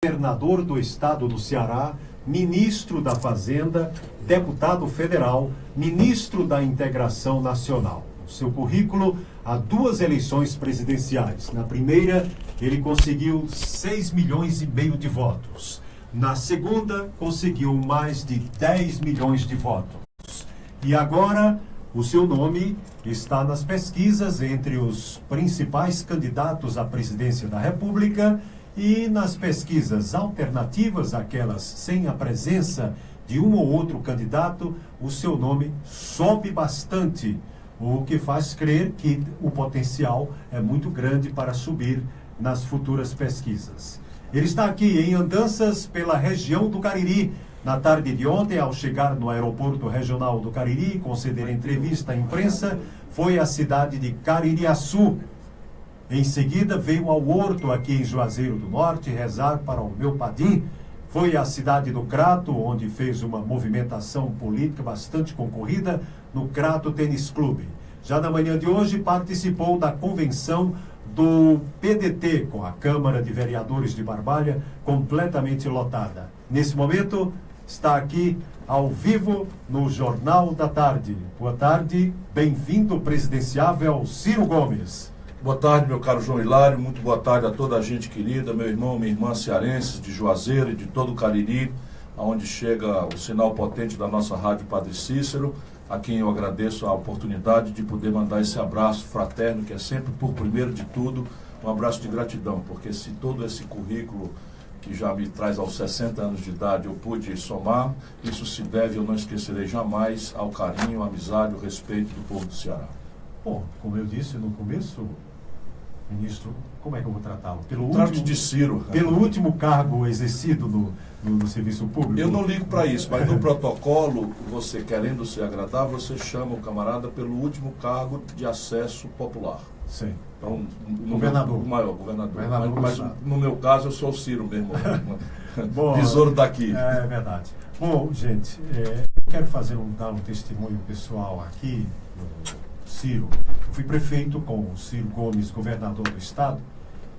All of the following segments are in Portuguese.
governador do estado do Ceará, ministro da Fazenda, deputado federal, ministro da Integração Nacional. No seu currículo, há 2 eleições presidenciais. Na primeira, ele conseguiu 6,5 milhões de votos. Na segunda, conseguiu mais de 10 milhões de votos. E agora, o seu nome está nas pesquisas entre os principais candidatos à presidência da República e nas pesquisas alternativas, aquelas sem a presença de um ou outro candidato, o seu nome sobe bastante, o que faz crer que o potencial é muito grande para subir nas futuras pesquisas. Ele está aqui em andanças pela região do Cariri. Na tarde de ontem, ao chegar no aeroporto regional do Cariri e conceder entrevista à imprensa, foi à cidade de Caririaçu. Em seguida, veio ao Horto, aqui em Juazeiro do Norte, rezar para o meu padim. Foi à cidade do Crato, onde fez uma movimentação política bastante concorrida no Crato Tênis Clube. Já na manhã de hoje, participou da convenção do PDT, com a Câmara de Vereadores de Barbalha completamente lotada. Nesse momento, está aqui ao vivo no Jornal da Tarde. Boa tarde, bem-vindo, presidenciável Ciro Gomes. Boa tarde, meu caro João Hilário, muito boa tarde a toda a gente querida, meu irmão, minha irmã cearenses de Juazeiro e de todo o Cariri, aonde chega o sinal potente da nossa Rádio Padre Cícero, a quem eu agradeço a oportunidade de poder mandar esse abraço fraterno, que é sempre, por primeiro de tudo, um abraço de gratidão, porque se todo esse currículo que já me traz aos 60 anos de idade, eu pude somar, isso se deve, eu não esquecerei jamais, ao carinho, à amizade, ao respeito do povo do Ceará. Bom, como eu disse no começo, ministro, como é que eu vou tratá-lo? Trate de Ciro. Pelo último cargo exercido no serviço público? Eu não ligo para isso, mas no protocolo, você querendo ser agradável, você chama o camarada pelo último cargo de acesso popular. Sim. Então, governador. O maior governador. Governador mas no meu caso, eu sou o Ciro mesmo. Bom, tesouro daqui. É verdade. Bom, gente, eu quero dar um testemunho pessoal aqui, Ciro. Eu fui prefeito com o Ciro Gomes, governador do estado,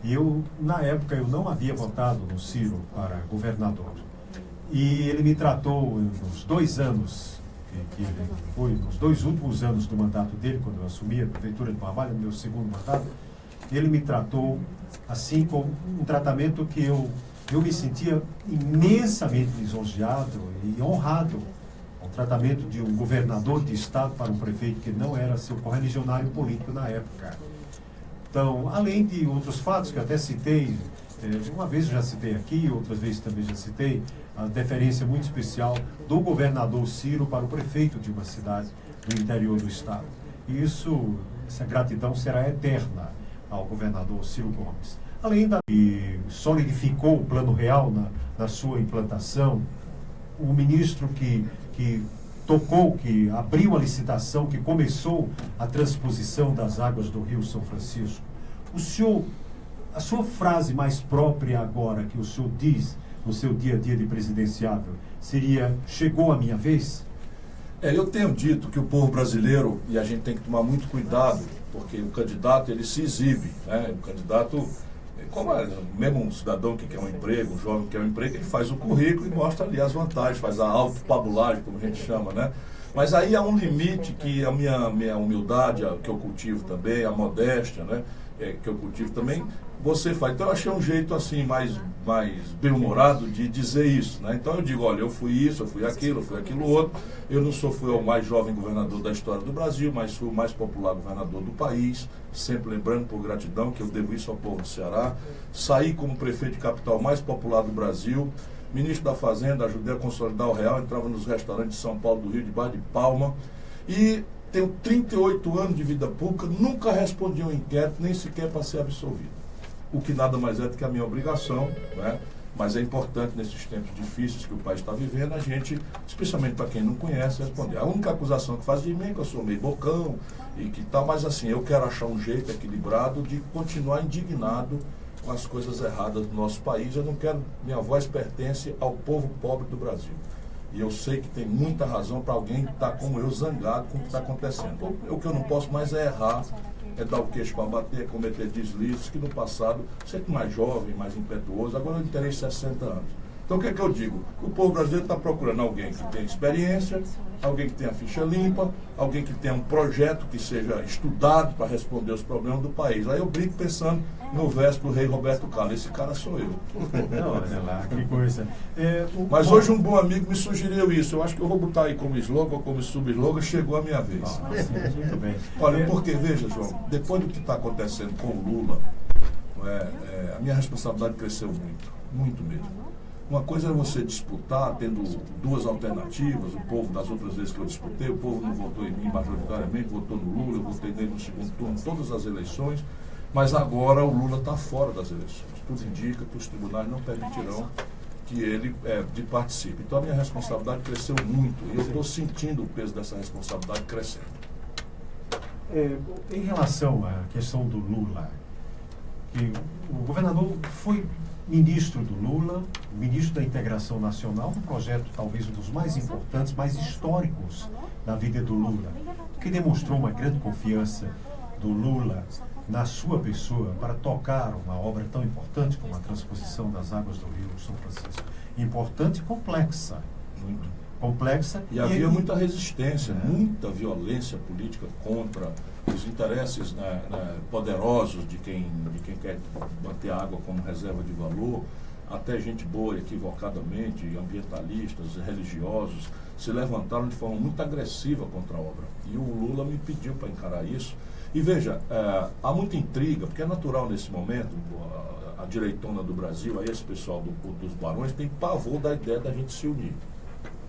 e na época, eu não havia votado no Ciro para governador. E ele me tratou nos 2 anos, que ele foi, nos 2 últimos anos do mandato dele, quando eu assumi a prefeitura de Barbalha, no meu segundo mandato, ele me tratou assim, com um tratamento que eu me sentia imensamente lisonjeado e honrado. O tratamento de um governador de estado para um prefeito que não era seu correligionário político na época. Então, além de outros fatos que eu até citei, uma vez eu já citei aqui, outras vezes também já citei, a deferência muito especial do governador Ciro para o prefeito de uma cidade do interior do estado. E essa gratidão será eterna ao governador Ciro Gomes. Além que solidificou o Plano Real na sua implantação, o ministro que tocou, que abriu a licitação, que começou a transposição das águas do Rio São Francisco. A sua frase mais própria agora, que o senhor diz no seu dia a dia de presidenciável, seria: chegou a minha vez? Eu tenho dito que o povo brasileiro, e a gente tem que tomar muito cuidado, porque o candidato, ele se exibe, né? O candidato, como mesmo um cidadão que quer um emprego, um jovem que quer um emprego, ele faz o currículo e mostra ali as vantagens, faz a autopabulagem, como a gente chama, né? Mas aí há um limite que a minha humildade, que eu cultivo também, a modéstia, né? Que eu cultivo também, você faz. Então eu achei um jeito assim, mais bem-humorado de dizer isso, né? Então eu digo, olha, eu fui isso, eu fui aquilo outro. Eu não fui o mais jovem governador da história do Brasil, mas fui o mais popular governador do país, sempre lembrando por gratidão que eu devo isso ao povo do Ceará. Saí como prefeito de capital mais popular do Brasil, ministro da Fazenda, ajudei a consolidar o real, entrava nos restaurantes de São Paulo, do Rio, debaixo de palma, e tenho 38 anos de vida pública, nunca respondi um inquérito, nem sequer para ser absolvido. O que nada mais é do que a minha obrigação, né? Mas é importante nesses tempos difíceis que o país está vivendo, a gente, especialmente para quem não conhece, responder. A única acusação que faz de mim é que eu sou meio bocão e que tal, mas assim, eu quero achar um jeito equilibrado de continuar indignado com as coisas erradas do nosso país. Eu não quero, minha voz pertence ao povo pobre do Brasil. E eu sei que tem muita razão para alguém estar como eu, zangado com o que está acontecendo. O que eu não posso mais é errar, é dar o queixo para bater, é cometer deslizes, que no passado, sempre mais jovem, mais impetuoso, agora eu terei 60 anos. Então o que é que eu digo? O povo brasileiro está procurando alguém que tenha experiência, alguém que tenha ficha limpa, alguém que tenha um projeto que seja estudado para responder os problemas do país. Aí eu brinco pensando no verso do rei Roberto Carlos, esse cara sou eu. Não, olha lá, que coisa. Mas hoje um bom amigo me sugeriu isso, eu acho que eu vou botar aí como slogan ou como sub-slogan, chegou a minha vez. Sim, muito bem. Olha, porque veja, João, depois do que está acontecendo com o Lula, a minha responsabilidade cresceu muito, muito mesmo. Uma coisa é você disputar, tendo duas alternativas, o povo, das outras vezes que eu disputei, o povo não votou em mim majoritariamente, votou no Lula, eu votei nele no segundo turno, todas as eleições, mas agora o Lula está fora das eleições. Tudo indica que os tribunais não permitirão que ele participe. Então a minha responsabilidade cresceu muito e eu estou sentindo o peso dessa responsabilidade crescendo. Em relação à questão do Lula, que o governador foi ministro do Lula, ministro da Integração Nacional, um projeto talvez um dos mais importantes, mais históricos da vida do Lula, que demonstrou uma grande confiança do Lula na sua pessoa para tocar uma obra tão importante como a transposição das águas do Rio São Francisco. Importante e complexa. Muito. Complexa. E havia muita resistência, muita violência política contra os interesses poderosos de quem quer manter a água como reserva de valor, até gente boa, equivocadamente, ambientalistas, religiosos, se levantaram de forma muito agressiva contra a obra. E o Lula me pediu para encarar isso. E veja, há muita intriga, porque é natural nesse momento, a direitona do Brasil, aí esse pessoal dos barões, tem pavor da ideia da gente se unir.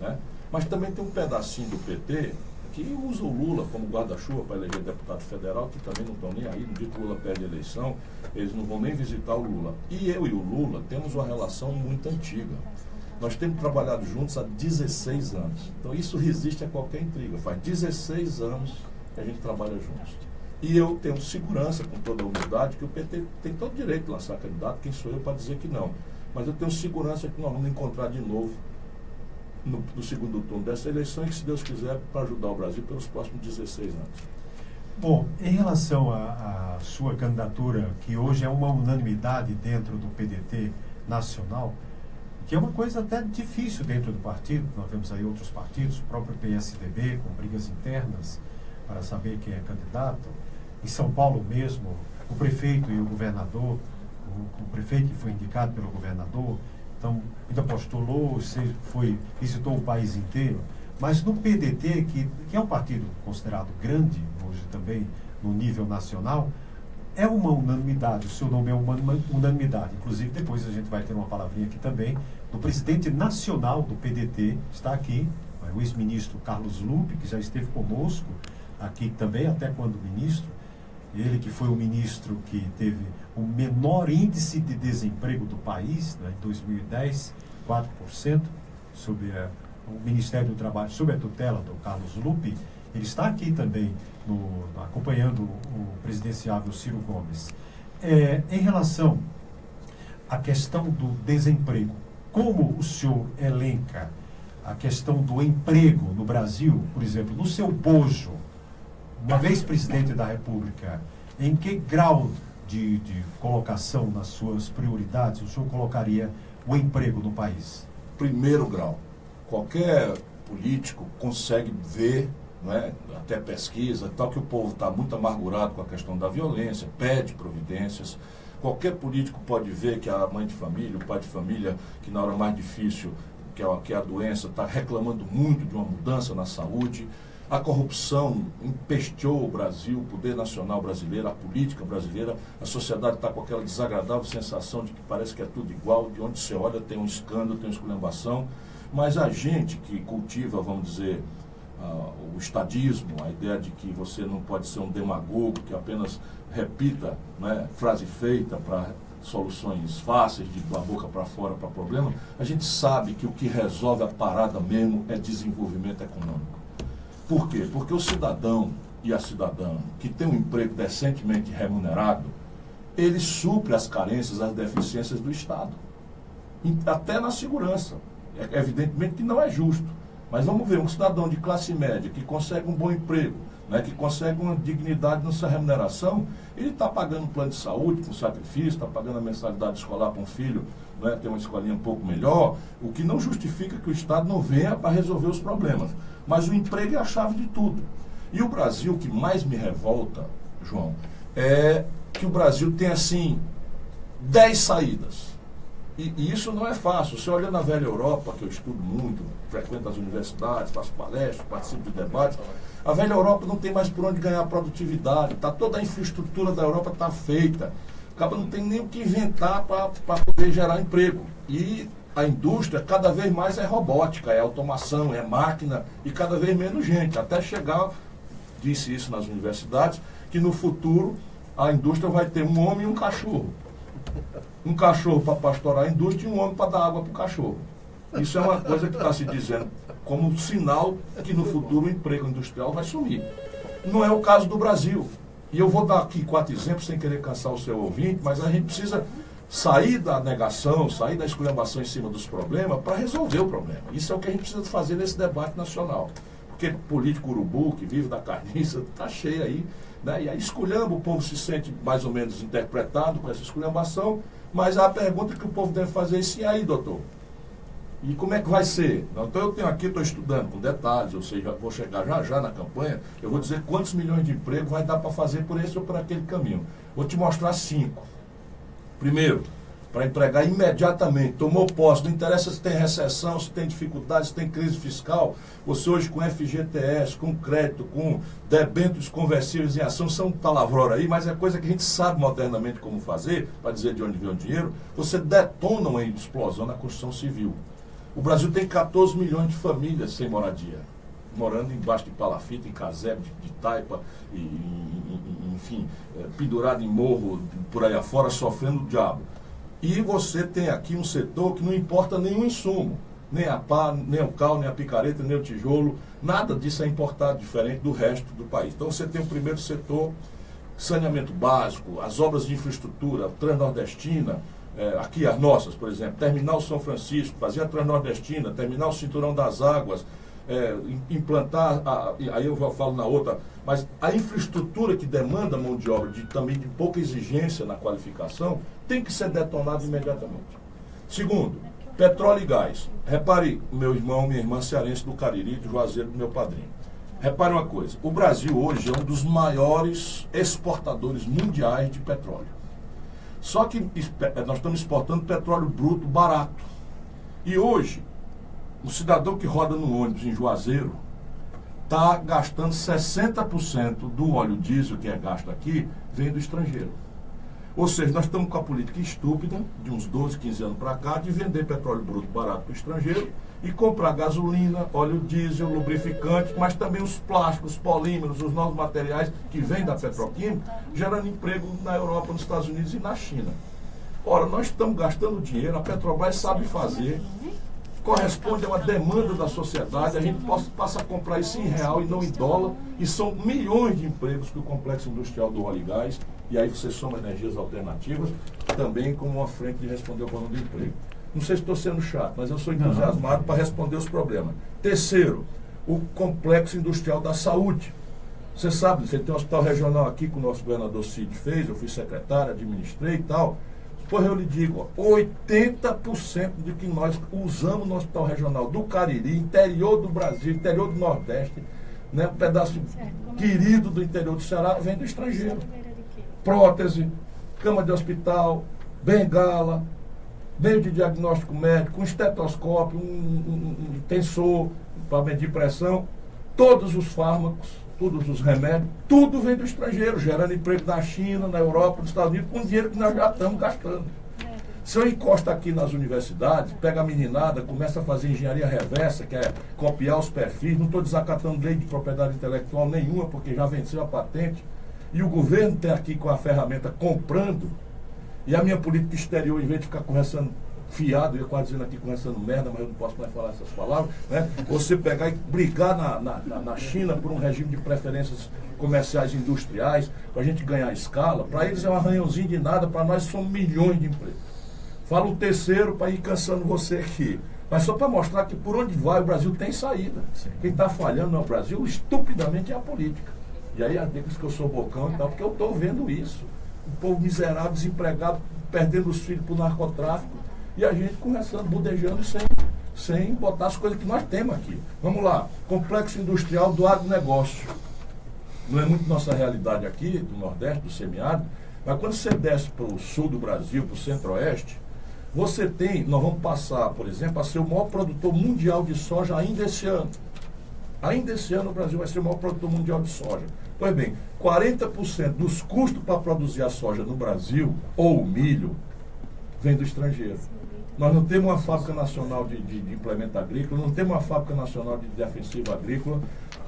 Né? Mas também tem um pedacinho do PT que usa o Lula como guarda-chuva para eleger deputado federal, que também não estão nem aí, no dia que o Lula perde a eleição, eles não vão nem visitar o Lula. E eu e o Lula temos uma relação muito antiga. Nós temos trabalhado juntos há 16 anos. Então isso resiste a qualquer intriga. Faz 16 anos que a gente trabalha juntos. E eu tenho segurança, com toda a humildade, que o PT tem todo direito de lançar candidato, quem sou eu para dizer que não. Mas eu tenho segurança que nós vamos encontrar de novo no segundo turno dessa eleição e que, se Deus quiser, para ajudar o Brasil pelos próximos 16 anos. Bom, em relação à sua candidatura, que hoje é uma unanimidade dentro do PDT nacional, que é uma coisa até difícil dentro do partido, nós vemos aí outros partidos, o próprio PSDB, com brigas internas para saber quem é candidato. Em São Paulo mesmo, o prefeito e o governador, o prefeito que foi indicado pelo governador, então ainda postulou, visitou o país inteiro. Mas no PDT, que é um partido considerado grande hoje também no nível nacional, é uma unanimidade, o seu nome é uma unanimidade. Inclusive, depois a gente vai ter uma palavrinha aqui também do presidente nacional do PDT, está aqui, o ex-ministro Carlos Lupe, que já esteve conosco aqui também, até quando ministro. Ele que foi o ministro que teve o menor índice de desemprego do país, né, em 2010, 4%, sob o Ministério do Trabalho, sob a tutela do Carlos Lupe. Ele está aqui também, acompanhando o presidenciável Ciro Gomes. Em relação à questão do desemprego, como o senhor elenca a questão do emprego no Brasil, por exemplo, no seu bojo, uma vez presidente da República, em que grau de colocação nas suas prioridades o senhor colocaria o emprego no país? Primeiro grau. Qualquer político consegue ver, não é, até pesquisa, tal, que o povo está muito amargurado com a questão da violência, pede providências. Qualquer político pode ver que a mãe de família, o pai de família, que na hora mais difícil, que é a doença, está reclamando muito de uma mudança na saúde. A corrupção empesteou o Brasil, o poder nacional brasileiro, a política brasileira. A sociedade está com aquela desagradável sensação de que parece que é tudo igual, de onde você olha tem um escândalo, tem uma esculhambação. Mas a gente que cultiva, vamos dizer, o estadismo, a ideia de que você não pode ser um demagogo, que apenas repita, né, frase feita para soluções fáceis, de da boca para fora para problema, a gente sabe que o que resolve a parada mesmo é desenvolvimento econômico. Por quê? Porque o cidadão e a cidadã que tem um emprego decentemente remunerado, ele supre as carências, as deficiências do Estado. Até na segurança. Evidentemente que não é justo. Mas vamos ver, um cidadão de classe média que consegue um bom emprego, né, que consegue uma dignidade na sua remuneração, ele está pagando um plano de saúde com sacrifício, está pagando a mensalidade escolar para um filho, né, ter uma escolinha um pouco melhor, o que não justifica que o Estado não venha para resolver os problemas. Mas o emprego é a chave de tudo. E o Brasil, o que mais me revolta, João, é que o Brasil tem, assim, 10 saídas. E isso não é fácil. Você olha na velha Europa, que eu estudo muito, frequento as universidades, faço palestras, participo de debates, a velha Europa não tem mais por onde ganhar produtividade, toda a infraestrutura da Europa está feita. Acaba não tem nem o que inventar para poder gerar emprego. E a indústria cada vez mais é robótica, é automação, é máquina e cada vez menos gente. Até chegar, disse isso nas universidades, que no futuro a indústria vai ter um homem e um cachorro. Um cachorro para pastorar a indústria e um homem para dar água para o cachorro. Isso é uma coisa que está se dizendo como sinal que no futuro o emprego industrial vai sumir. Não é o caso do Brasil. E eu vou dar aqui 4 exemplos sem querer cansar o seu ouvinte, mas a gente precisa sair da negação, sair da esculhambação em cima dos problemas para resolver o problema. Isso é o que a gente precisa fazer nesse debate nacional. Porque político urubu, que vive da carniça, está cheio aí, né? E aí esculhamba, o povo se sente mais ou menos interpretado com essa esculhambação, mas a pergunta que o povo deve fazer é assim, aí, doutor, e como é que vai ser? Então eu tenho aqui, estou estudando com detalhes, ou seja, vou chegar já na campanha, eu vou dizer quantos milhões de empregos vai dar para fazer por esse ou por aquele caminho. Vou te mostrar 5. Primeiro, para empregar imediatamente, tomou posse, não interessa se tem recessão, se tem dificuldade, se tem crise fiscal, você hoje com FGTS, com crédito, com debêntures conversíveis em ação, são palavrões aí, mas é coisa que a gente sabe modernamente como fazer, para dizer de onde vem o dinheiro, você detona uma explosão na construção civil. O Brasil tem 14 milhões de famílias sem moradia, morando embaixo de palafita, em casebre, de taipa, enfim, pendurado em morro, por aí afora, sofrendo o diabo. E você tem aqui um setor que não importa nenhum insumo, nem a pá, nem o cal, nem a picareta, nem o tijolo, nada disso é importado diferente do resto do país. Então você tem o primeiro setor, saneamento básico, as obras de infraestrutura, transnordestina, aqui as nossas, por exemplo, Terminal São Francisco, fazer a transnordestina, Terminal Cinturão das Águas, implantar, aí eu falo na outra, mas a infraestrutura que demanda mão de obra, também de pouca exigência na qualificação, tem que ser detonada imediatamente. Segundo, petróleo e gás. Repare, meu irmão, minha irmã cearense do Cariri, do Juazeiro, do meu padrinho. Repare uma coisa, o Brasil hoje é um dos maiores exportadores mundiais de petróleo. Só que nós estamos exportando petróleo bruto barato. E hoje, o cidadão que roda no ônibus em Juazeiro está gastando 60% do óleo diesel que é gasto aqui, vem do estrangeiro. Ou seja, nós estamos com a política estúpida, de uns 12, 15 anos para cá, de vender petróleo bruto barato para o estrangeiro e comprar gasolina, óleo diesel, lubrificante, mas também os plásticos, os polímeros, os novos materiais que vêm da petroquímica, gerando emprego na Europa, nos Estados Unidos e na China. Ora, nós estamos gastando dinheiro, a Petrobras sabe fazer, corresponde a uma demanda da sociedade, a gente passa a comprar isso em real e não em dólar, e são milhões de empregos que o complexo industrial do óleo e gás, e aí você soma energias alternativas, também como uma frente de responder ao problema do emprego. Não sei se estou sendo chato, mas eu sou entusiasmado para responder os problemas. Terceiro, o complexo industrial da saúde. Você sabe, você tem um hospital regional aqui que o nosso governador Cid fez, eu fui secretário, administrei e tal. Pois eu lhe digo, 80% de que nós usamos no hospital regional do Cariri, interior do Brasil, interior do Nordeste, né, um pedaço querido do interior do Ceará, vem do estrangeiro. Prótese, cama de hospital, bengala, meio de diagnóstico médico, um estetoscópio, um tensor para medir pressão, todos os fármacos, todos os remédios, tudo vem do estrangeiro, gerando emprego na China, na Europa, nos Estados Unidos, com dinheiro que nós já estamos gastando. Se eu encosto aqui nas universidades, pega a meninada, começa a fazer engenharia reversa, que é copiar os perfis, não estou desacatando lei de propriedade intelectual nenhuma, porque já venceu a patente, e o governo tem aqui com a ferramenta comprando, e a minha política exterior, em vez de ficar conversando fiado, eu ia quase dizendo aqui conversando merda, mas eu não posso mais falar essas palavras, né? Você pegar e brigar na China por um regime de preferências comerciais e industriais, para a gente ganhar escala, para eles é um arranhãozinho de nada, para nós são milhões de empregos. Fala um terceiro para ir cansando você aqui. Mas só para mostrar que por onde vai o Brasil tem saída. Quem está falhando no Brasil, estupidamente, é a política. E aí, diz que eu sou bocão e tal, porque eu estou vendo isso. O povo miserável, desempregado, perdendo os filhos para o narcotráfico, e a gente conversando, budejando sem botar as coisas que nós temos aqui. Vamos lá, complexo industrial do agronegócio. Não é muito nossa realidade aqui, do Nordeste, do semiárido, mas quando você desce para o sul do Brasil, para o Centro-Oeste, você tem, nós vamos passar, por exemplo, a ser o maior produtor mundial de soja ainda esse ano. Ainda esse ano o Brasil vai ser o maior produtor mundial de soja. Pois bem, 40% dos custos para produzir a soja no Brasil, ou o milho, vem do estrangeiro. Nós não temos uma fábrica nacional de implemento agrícola, não temos uma fábrica nacional de defensivo agrícola.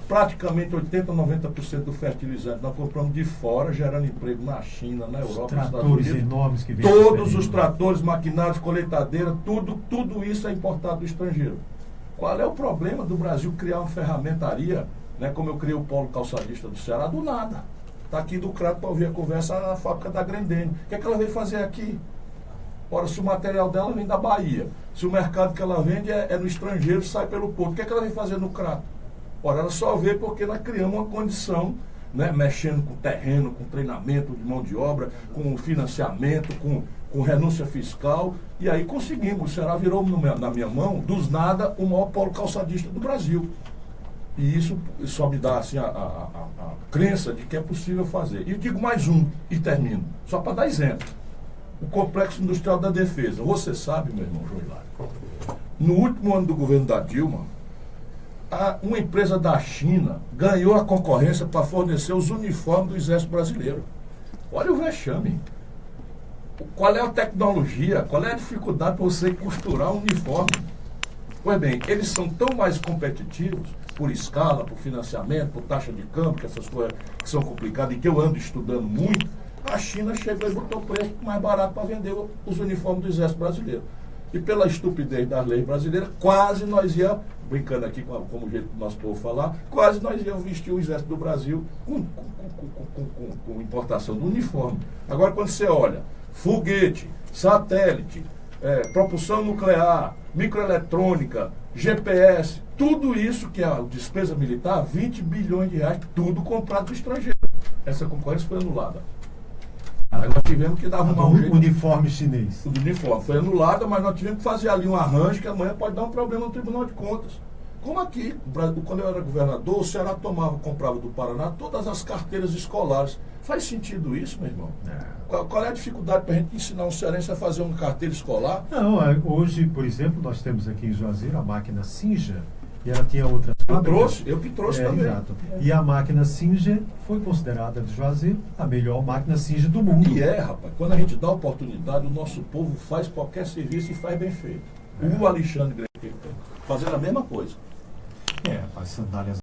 Praticamente 80%, 90% do fertilizante nós compramos de fora, gerando emprego na China, na Europa, nos Estados Unidos. Enormes que vêm Todos os tratores, maquinários, colheitadeiras, tudo isso é importado do estrangeiro. Qual é o problema do Brasil criar uma ferramentaria, né, como eu criei o polo calçadista do Ceará? Do nada. Está aqui do Crato para ouvir a conversa na fábrica da Grendene. O que é que ela veio fazer aqui? Ora, se o material dela vem da Bahia, se o mercado que ela vende é no estrangeiro, sai pelo porto, o que é que ela vem fazer no Crato? Ora, ela só vê porque nós criamos uma condição, né, mexendo com terreno, com treinamento de mão de obra, com financiamento, com renúncia fiscal, e aí conseguimos. O Ceará virou na minha mão, dos nada, o maior polo calçadista do Brasil. E isso só me dá assim, a crença de que é possível fazer. E eu digo mais um, e termino, só para dar exemplo. O Complexo Industrial da Defesa. Você sabe, meu irmão João Hilário, no último ano do governo da Dilma, uma empresa da China ganhou a concorrência para fornecer os uniformes do Exército Brasileiro. Olha o vexame. Qual é a tecnologia? Qual é a dificuldade para você costurar um uniforme? Pois bem, eles são tão mais competitivos por escala, por financiamento, por taxa de câmbio, que essas coisas que são complicadas e que eu ando estudando muito. A China chegou e botou o preço mais barato para vender os uniformes do Exército Brasileiro. E pela estupidez das leis brasileiras, quase nós íamos, brincando aqui como o jeito do nosso povo falar, quase nós íamos vestir o Exército do Brasil com importação do uniforme. Agora, quando você olha, foguete, satélite, propulsão nuclear, microeletrônica, GPS, tudo isso que é a despesa militar, 20 bilhões de reais, tudo comprado do estrangeiro. Essa concorrência foi anulada. Aí nós tivemos que dar um jeito. Uniforme chinês. O uniforme foi anulado, mas nós tivemos que fazer ali um arranjo que amanhã pode dar um problema no Tribunal de Contas. Como aqui, quando eu era governador, o Ceará comprava do Paraná todas as carteiras escolares. Faz sentido isso, meu irmão? Qual é a dificuldade para a gente ensinar um cearense a fazer uma carteira escolar? Não, hoje, por exemplo, nós temos aqui em Juazeiro a máquina Singer, e ela tinha outras fábricas. Eu que trouxe também. Exato. E a máquina Singer foi considerada de Juazeiro a melhor máquina Singer do mundo. E rapaz, quando a gente dá oportunidade, o nosso povo faz qualquer serviço e faz bem feito. O Alexandre Greco fazendo a mesma coisa. As sandálias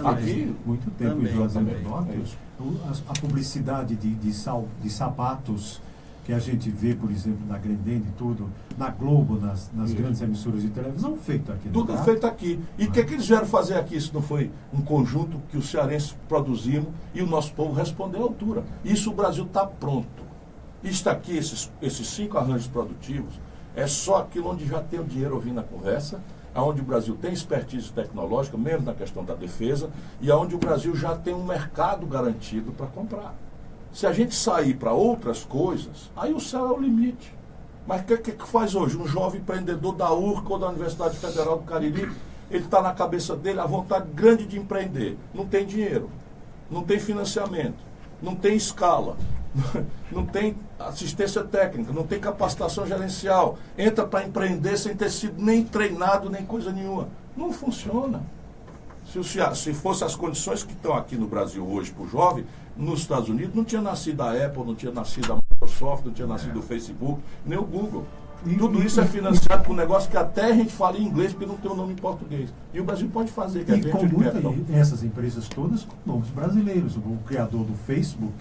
aqui, muito tempo também, em Juazeiro do também, Norte. A publicidade de sapatos que a gente vê, por exemplo, na Grendene e tudo, na Globo, nas grandes emissoras de televisão, feito aqui. Tudo feito aqui. E o que eles vieram fazer aqui se não foi um conjunto que os cearenses produziram e o nosso povo respondeu à altura? Isso o Brasil está pronto. Isso aqui, esses 5 arranjos produtivos, é só aquilo onde já tem o dinheiro ouvindo a conversa, onde o Brasil tem expertise tecnológica, mesmo na questão da defesa, e onde o Brasil já tem um mercado garantido para comprar. Se a gente sair para outras coisas, aí o céu é o limite. Mas o que faz hoje? Um jovem empreendedor da URCA ou da Universidade Federal do Cariri, ele está na cabeça dele a vontade grande de empreender. Não tem dinheiro, não tem financiamento, não tem escala, não tem assistência técnica, não tem capacitação gerencial. Entra para empreender sem ter sido nem treinado, nem coisa nenhuma. Não funciona. Se fossem as condições que estão aqui no Brasil hoje para o jovem, nos Estados Unidos não tinha nascido a Apple, não tinha nascido a Microsoft, não tinha nascido o Facebook, nem o Google. Tudo isso é financiado por um negócio que até a gente fala em inglês porque não tem o nome em português. E o Brasil pode fazer. E com essas empresas todas com nomes brasileiros. O criador do Facebook...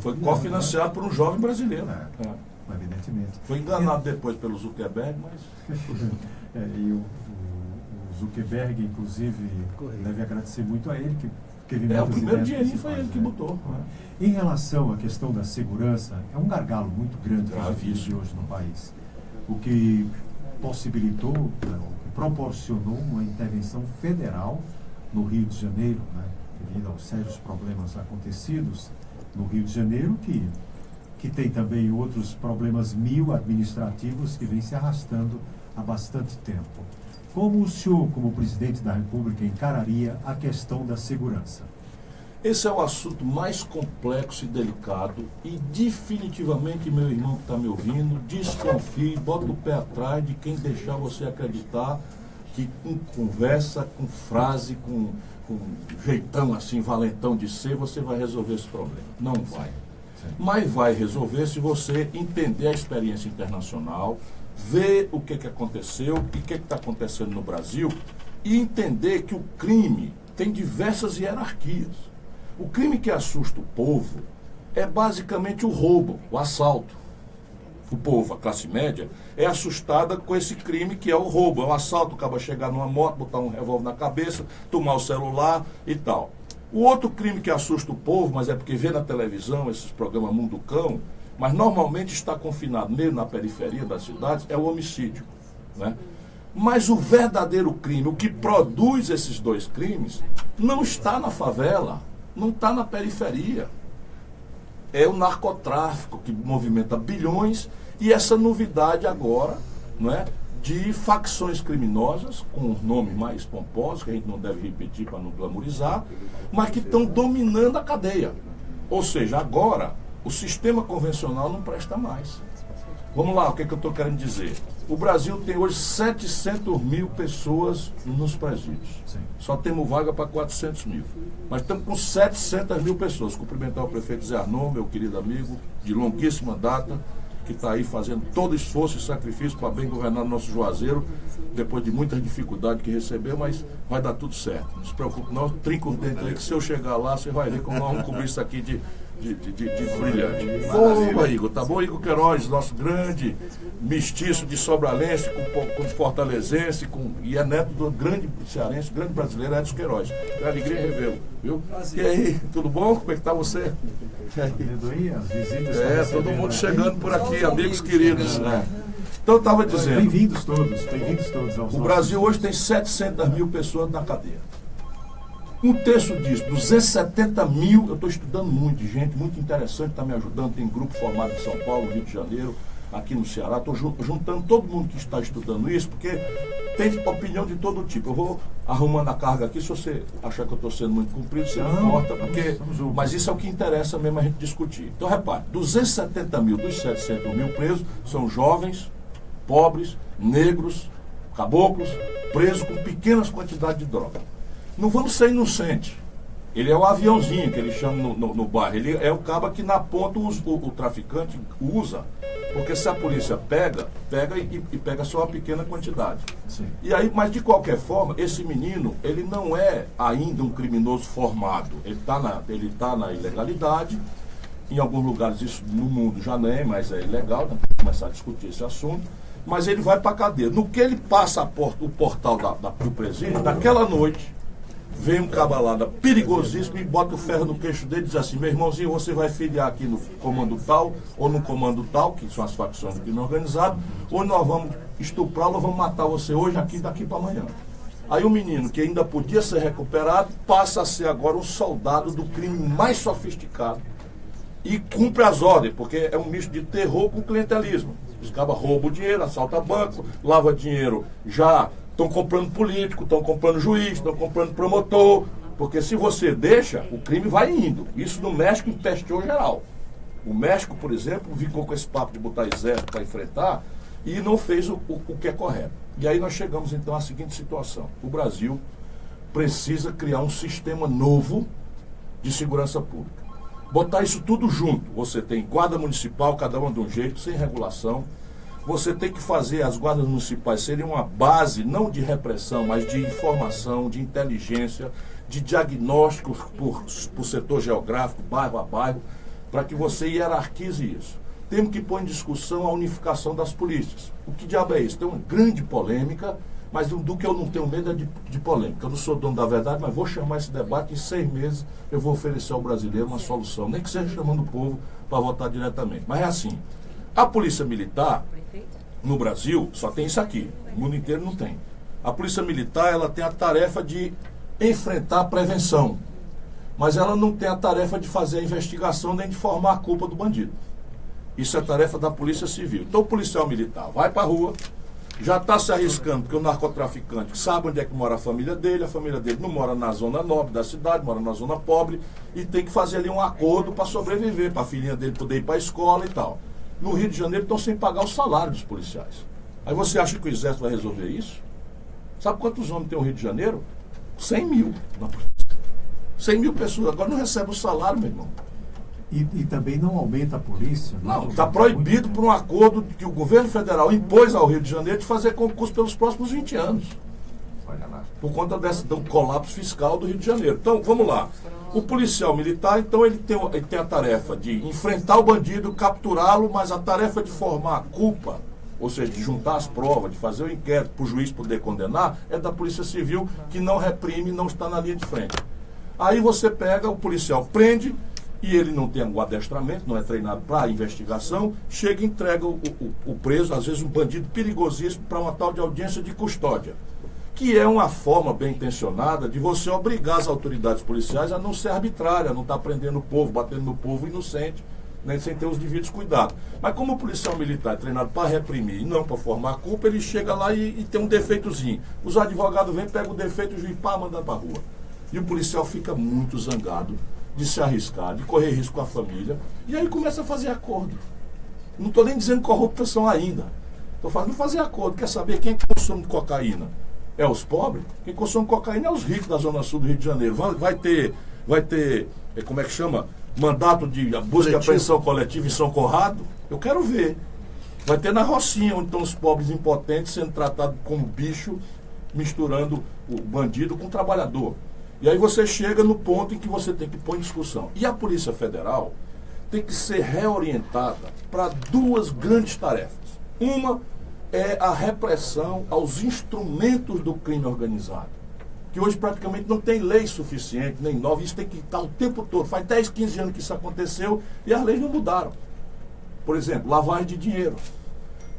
foi cofinanciado por um jovem brasileiro. Evidentemente. Foi enganado depois pelo Zuckerberg, mas... E o Zuckerberg, inclusive, deve agradecer muito a ele, que teve muitas o primeiro ideias dinheirinho foi ele que botou. Em relação à questão da segurança, é um gargalo muito grande que a gente vive hoje no país. O que possibilitou, proporcionou uma intervenção federal no Rio de Janeiro, né, devido aos sérios problemas acontecidos no Rio de Janeiro, que tem também outros problemas administrativos que vêm se arrastando há bastante tempo. Como o senhor, como presidente da República, encararia a questão da segurança? Esse é o assunto mais complexo e delicado e definitivamente, meu irmão que está me ouvindo, desconfie, bota o pé atrás de quem deixar você acreditar que com conversa, com frase, com jeitão assim, valentão de ser, você vai resolver esse problema. Não vai. Mas vai resolver se você entender a experiência internacional, ver o que aconteceu, o que está acontecendo no Brasil e entender que o crime tem diversas hierarquias. O crime que assusta o povo é basicamente o roubo, o assalto. O povo, a classe média, é assustada com esse crime que é o roubo, é o assalto, acaba chegar numa moto, botar um revólver na cabeça, tomar o celular e tal. O outro crime que assusta o povo, mas é porque vê na televisão esses programas Mundo Cão, mas normalmente está confinado meio na periferia das cidades, é o homicídio, né? Mas o verdadeiro crime, o que produz esses dois crimes, não está na favela, não está na periferia. É o narcotráfico que movimenta bilhões e essa novidade agora, não é, de facções criminosas, com nomes mais pomposos, que a gente não deve repetir para não glamorizar, mas que estão dominando a cadeia. Ou seja, agora o sistema convencional não presta mais. Vamos lá, o que eu estou querendo dizer? O Brasil tem hoje 700 mil pessoas nos presídios. Sim. Só temos vaga para 400 mil. Mas estamos com 700 mil pessoas. Cumprimentar o prefeito Zé Arnon, meu querido amigo, de longuíssima data, que está aí fazendo todo esforço e sacrifício para bem governar o nosso Juazeiro, depois de muitas dificuldades que recebeu, mas vai dar tudo certo. Não se preocupe não, trinca os dentes aí, que se eu chegar lá, você vai ver como nós vamos cobrir isso aqui de brilhante. Boa, Igor, tá bom? Igor Queiroz, nosso grande mestiço de sobralense, com fortalezense, e é neto do grande cearense, grande brasileiro, Edson Queiroz. É alegria revê-lo, viu? E aí, tudo bom? Como é que tá você? Todo mundo chegando por aqui, amigos queridos. Né? Então eu estava dizendo... Bem-vindos todos aos O Brasil hoje tem 700 mil pessoas na cadeia. Um terço disso, 270 mil, eu estou estudando muito, gente, muito interessante, está me ajudando, tem grupo formado em São Paulo, Rio de Janeiro, aqui no Ceará, estou juntando todo mundo que está estudando isso, porque tem opinião de todo tipo. Eu vou arrumando a carga aqui, se você achar que eu estou sendo muito comprido, você não corta, porque... Mas isso é o que interessa mesmo a gente discutir. Então, repare, 270 mil dos 700 mil presos são jovens, pobres, negros, caboclos, presos com pequenas quantidades de droga. Não vamos ser inocentes. Ele é o aviãozinho que eles chamam no bairro. Ele é o cabo que na ponta o traficante usa. Porque se a polícia pega e pega só uma pequena quantidade. Sim. E aí, mas de qualquer forma, esse menino, ele não é ainda um criminoso formado. Ele tá na ilegalidade. Em alguns lugares isso no mundo já não é, mas é ilegal, né? Começar a discutir esse assunto. Mas ele vai para a cadeia. No que ele passa o portal do presídio, naquela noite, vem um cabalada perigosíssimo e bota o ferro no queixo dele e diz assim: meu irmãozinho, você vai filiar aqui no comando tal, ou no comando tal, que são as facções do crime organizado, ou nós vamos estuprá-lo, vamos matar você hoje, aqui, daqui para amanhã. Aí o menino, que ainda podia ser recuperado, passa a ser agora um soldado do crime mais sofisticado e cumpre as ordens, porque é um misto de terror com clientelismo. Os cabas roubam dinheiro, assalta banco, lava dinheiro, já estão comprando político, estão comprando juiz, estão comprando promotor, porque se você deixa, o crime vai indo. Isso no México empesteou geral. O México, por exemplo, ficou com esse papo de botar exército para enfrentar e não fez o que é correto. E aí nós chegamos então à seguinte situação: o Brasil precisa criar um sistema novo de segurança pública. Botar isso tudo junto. Você tem guarda municipal, cada uma de um jeito, sem regulação. Você tem que fazer as guardas municipais serem uma base, não de repressão, mas de informação, de inteligência, de diagnóstico por setor geográfico, bairro a bairro, para que você hierarquize isso. Temos que pôr em discussão a unificação das polícias. O que diabo é isso? Tem uma grande polêmica, mas do que eu não tenho medo é de polêmica. Eu não sou dono da verdade, mas vou chamar esse debate. Em 6 meses eu vou oferecer ao brasileiro uma solução, nem que seja chamando o povo para votar diretamente. Mas é assim, a polícia militar, no Brasil, só tem isso aqui. O mundo inteiro não tem. A Polícia Militar, ela tem a tarefa de enfrentar a prevenção. Mas ela não tem a tarefa de fazer a investigação nem de formar a culpa do bandido. Isso é tarefa da Polícia Civil. Então o policial militar vai para a rua, já está se arriscando, porque o narcotraficante sabe onde é que mora a família dele não mora na zona nobre da cidade, mora na zona pobre, e tem que fazer ali um acordo para sobreviver, para a filhinha dele poder ir para a escola e tal. No Rio de Janeiro estão sem pagar o salário dos policiais. Aí você acha que o Exército vai resolver isso? Sabe quantos homens tem no Rio de Janeiro? 100 mil na polícia. 100 mil pessoas. Agora não recebe o salário, meu irmão. E também não aumenta a polícia? Não, está proibido por um acordo que o governo federal impôs ao Rio de Janeiro de fazer concurso pelos próximos 20 anos. Olha lá. Por conta do colapso fiscal do Rio de Janeiro. Então, vamos lá. O policial militar, então, ele tem a tarefa de enfrentar o bandido, capturá-lo, mas a tarefa de formar a culpa, ou seja, de juntar as provas, de fazer o inquérito para o juiz poder condenar, é da Polícia Civil, que não reprime, não está na linha de frente. Aí você pega, o policial prende, e ele não tem um adestramento, não é treinado para a investigação, chega e entrega o preso, às vezes um bandido perigosíssimo, para uma tal de audiência de custódia, que é uma forma bem intencionada de você obrigar as autoridades policiais a não ser arbitrária, a não estar prendendo o povo, batendo no povo inocente, né, sem ter os devidos cuidados. Mas como o policial militar é treinado para reprimir e não para formar culpa, ele chega lá e tem um defeitozinho. Os advogados vêm, pegam o defeito, o juiz manda para a rua. E o policial fica muito zangado de se arriscar, de correr risco com a família, e aí começa a fazer acordo. Não estou nem dizendo corrupção ainda. Estou falando de fazer acordo. Quer saber quem consome cocaína? É os pobres? Quem consome cocaína é os ricos da Zona Sul do Rio de Janeiro. Vai ter como é que chama? Mandato de busca e apreensão coletiva em São Conrado? Eu quero ver. Vai ter na Rocinha, onde estão os pobres impotentes sendo tratados como bicho, misturando o bandido com o trabalhador. E aí você chega no ponto em que você tem que pôr em discussão. E a Polícia Federal tem que ser reorientada para duas grandes tarefas. Uma é a repressão aos instrumentos do crime organizado, que hoje praticamente não tem lei suficiente, nem nova. Isso tem que estar o tempo todo. Faz 10, 15 anos que isso aconteceu e as leis não mudaram. Por exemplo, lavagem de dinheiro.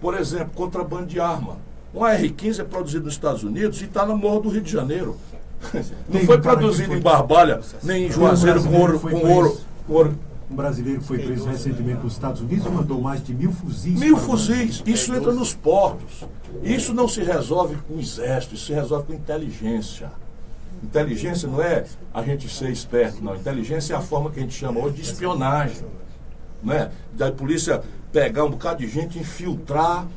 Por exemplo, contrabando de arma. Um AR-15 é produzido nos Estados Unidos e está na Morro do Rio de Janeiro. Não foi produzido em Barbalha, nem em Juazeiro com ouro. Um brasileiro foi preso recentemente nos Estados Unidos e mandou mais de 1000 fuzis. 1000 fuzis. Isso entra nos portos. Isso não se resolve com o exército, isso se resolve com inteligência. Inteligência não é a gente ser esperto, não. Inteligência é a forma que a gente chama hoje de espionagem. Né? Da polícia pegar um bocado de gente, infiltrar,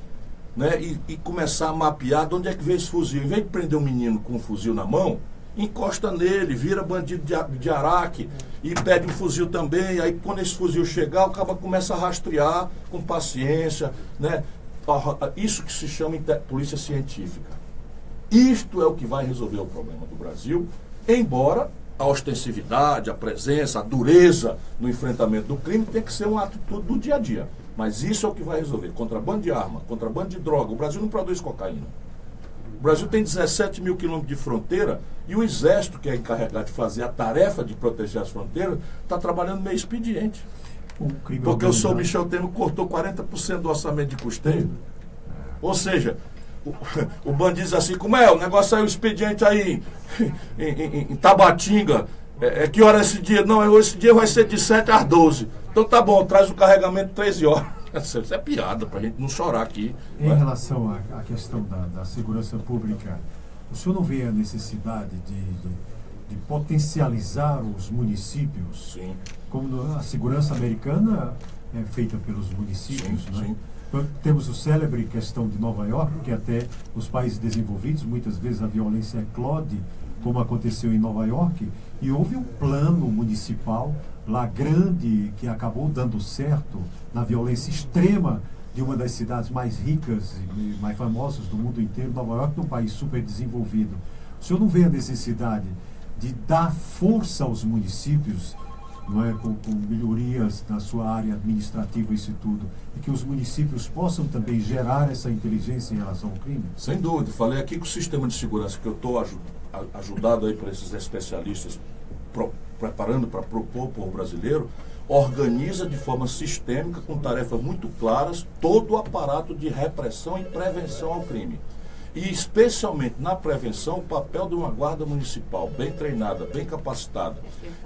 né? E começar a mapear de onde é que veio esse fuzil. Em vez de prender um menino com um fuzil na mão, encosta nele, vira bandido de Araque e pede um fuzil também. Aí quando esse fuzil chegar, o cara começa a rastrear com paciência, né? Isso que se chama polícia científica. Isto é o que vai resolver o problema do Brasil, embora a ostensividade, a presença, a dureza no enfrentamento do crime tem que ser uma atitude do dia a dia. Mas isso é o que vai resolver. Contrabando de arma, contrabando de droga. O Brasil não produz cocaína. O Brasil tem 17 mil quilômetros de fronteira e o Exército, que é encarregado de fazer a tarefa de proteger as fronteiras, está trabalhando meio expediente. Porque o senhor Michel Temer cortou 40% do orçamento de custeio. Ou seja, o bandido diz assim, como é? O negócio saiu expediente aí em Tabatinga. Que hora é esse dia? Não, esse dia vai ser de 7 às 12. Então tá bom, traz o carregamento 13 horas. Isso é piada, pra gente não chorar aqui. Em relação à questão da segurança pública, o senhor não vê a necessidade de potencializar os municípios? Sim. Como a segurança americana é feita pelos municípios, sim, né? Sim. Temos o célebre questão de Nova York, que até os países desenvolvidos, muitas vezes a violência eclode, como aconteceu em Nova York, e houve um plano municipal lá grande que acabou dando certo na violência extrema de uma das cidades mais ricas e mais famosas do mundo inteiro, Nova York, num país super desenvolvido. O senhor não vê a necessidade de dar força aos municípios, não é, com melhorias na sua área administrativa, isso tudo, e que os municípios possam também gerar essa inteligência em relação ao crime? Sem dúvida. Falei aqui que o sistema de segurança que eu estou ajudado aí por esses especialistas preparando para propor ao povo brasileiro, organiza de forma sistêmica, com tarefas muito claras, todo o aparato de repressão e prevenção ao crime. E, especialmente na prevenção, o papel de uma guarda municipal bem treinada, bem capacitada,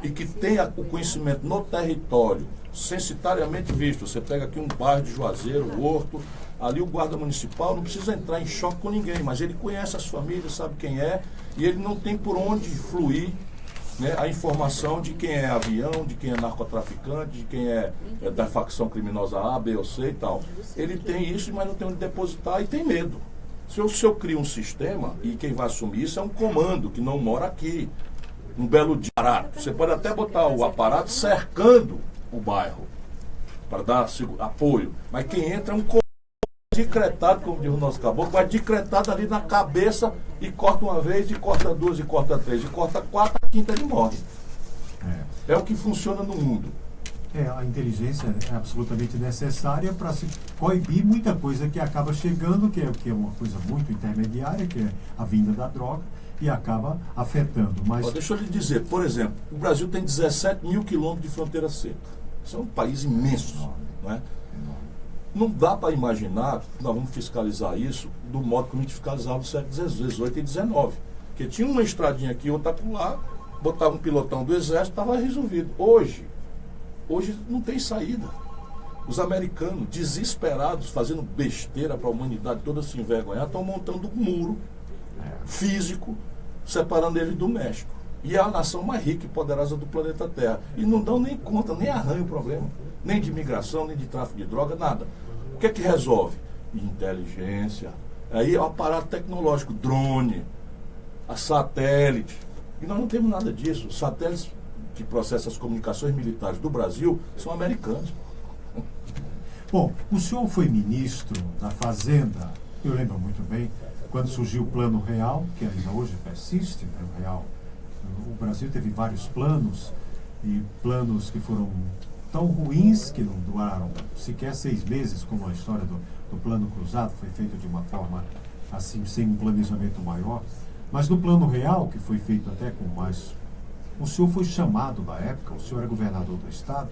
e que tenha o conhecimento no território, censitariamente visto. Você pega aqui um bairro de Juazeiro, Horto, ali o guarda municipal não precisa entrar em choque com ninguém, mas ele conhece as famílias, sabe quem é, e ele não tem por onde fluir, né, a informação de quem é avião, de quem é narcotraficante, de quem é da facção criminosa A, B ou C e tal. Ele tem isso, mas não tem onde depositar e tem medo. Se eu crio um sistema, e quem vai assumir isso é um comando que não mora aqui, um belo dia. Você pode até botar o aparato cercando o bairro para dar apoio, mas quem entra é um comando decretado, como diz o nosso caboclo, vai decretado ali na cabeça e corta uma vez, e corta duas, e corta três, e corta quatro, a quinta ele morre. É o que funciona no mundo. A inteligência é absolutamente necessária para se coibir muita coisa que acaba chegando, que é uma coisa muito intermediária, que é a vinda da droga, e acaba afetando. Mas... Deixa eu lhe dizer, por exemplo, o Brasil tem 17 mil quilômetros de fronteira seca. Isso é um país imenso. Não é? Não dá para imaginar que nós vamos fiscalizar isso do modo como a gente fiscalizava no século XVIII e XIX. Porque tinha uma estradinha aqui, outra lá, botava um pilotão do exército, estava resolvido. Hoje não tem saída. Os americanos, desesperados, fazendo besteira para a humanidade toda se envergonhar, estão montando um muro físico, separando eles do México. E é a nação mais rica e poderosa do planeta Terra. E não dão nem conta, nem arranham o problema. Nem de imigração, nem de tráfico de droga, nada. O que é que resolve? Inteligência. Aí é o aparato tecnológico, drone, a satélite. E nós não temos nada disso. Os satélites que processam as comunicações militares do Brasil são americanos. Bom, o senhor foi ministro da Fazenda, eu lembro muito bem, quando surgiu o Plano Real, que ainda hoje persiste, né, o Real. O Brasil teve vários planos, e planos que foram tão ruins que não duraram sequer 6 meses, como a história do Plano Cruzado, foi feito de uma forma assim, sem um planejamento maior. Mas no Plano Real, que foi feito até com mais... O senhor foi chamado na época, o senhor era governador do Estado,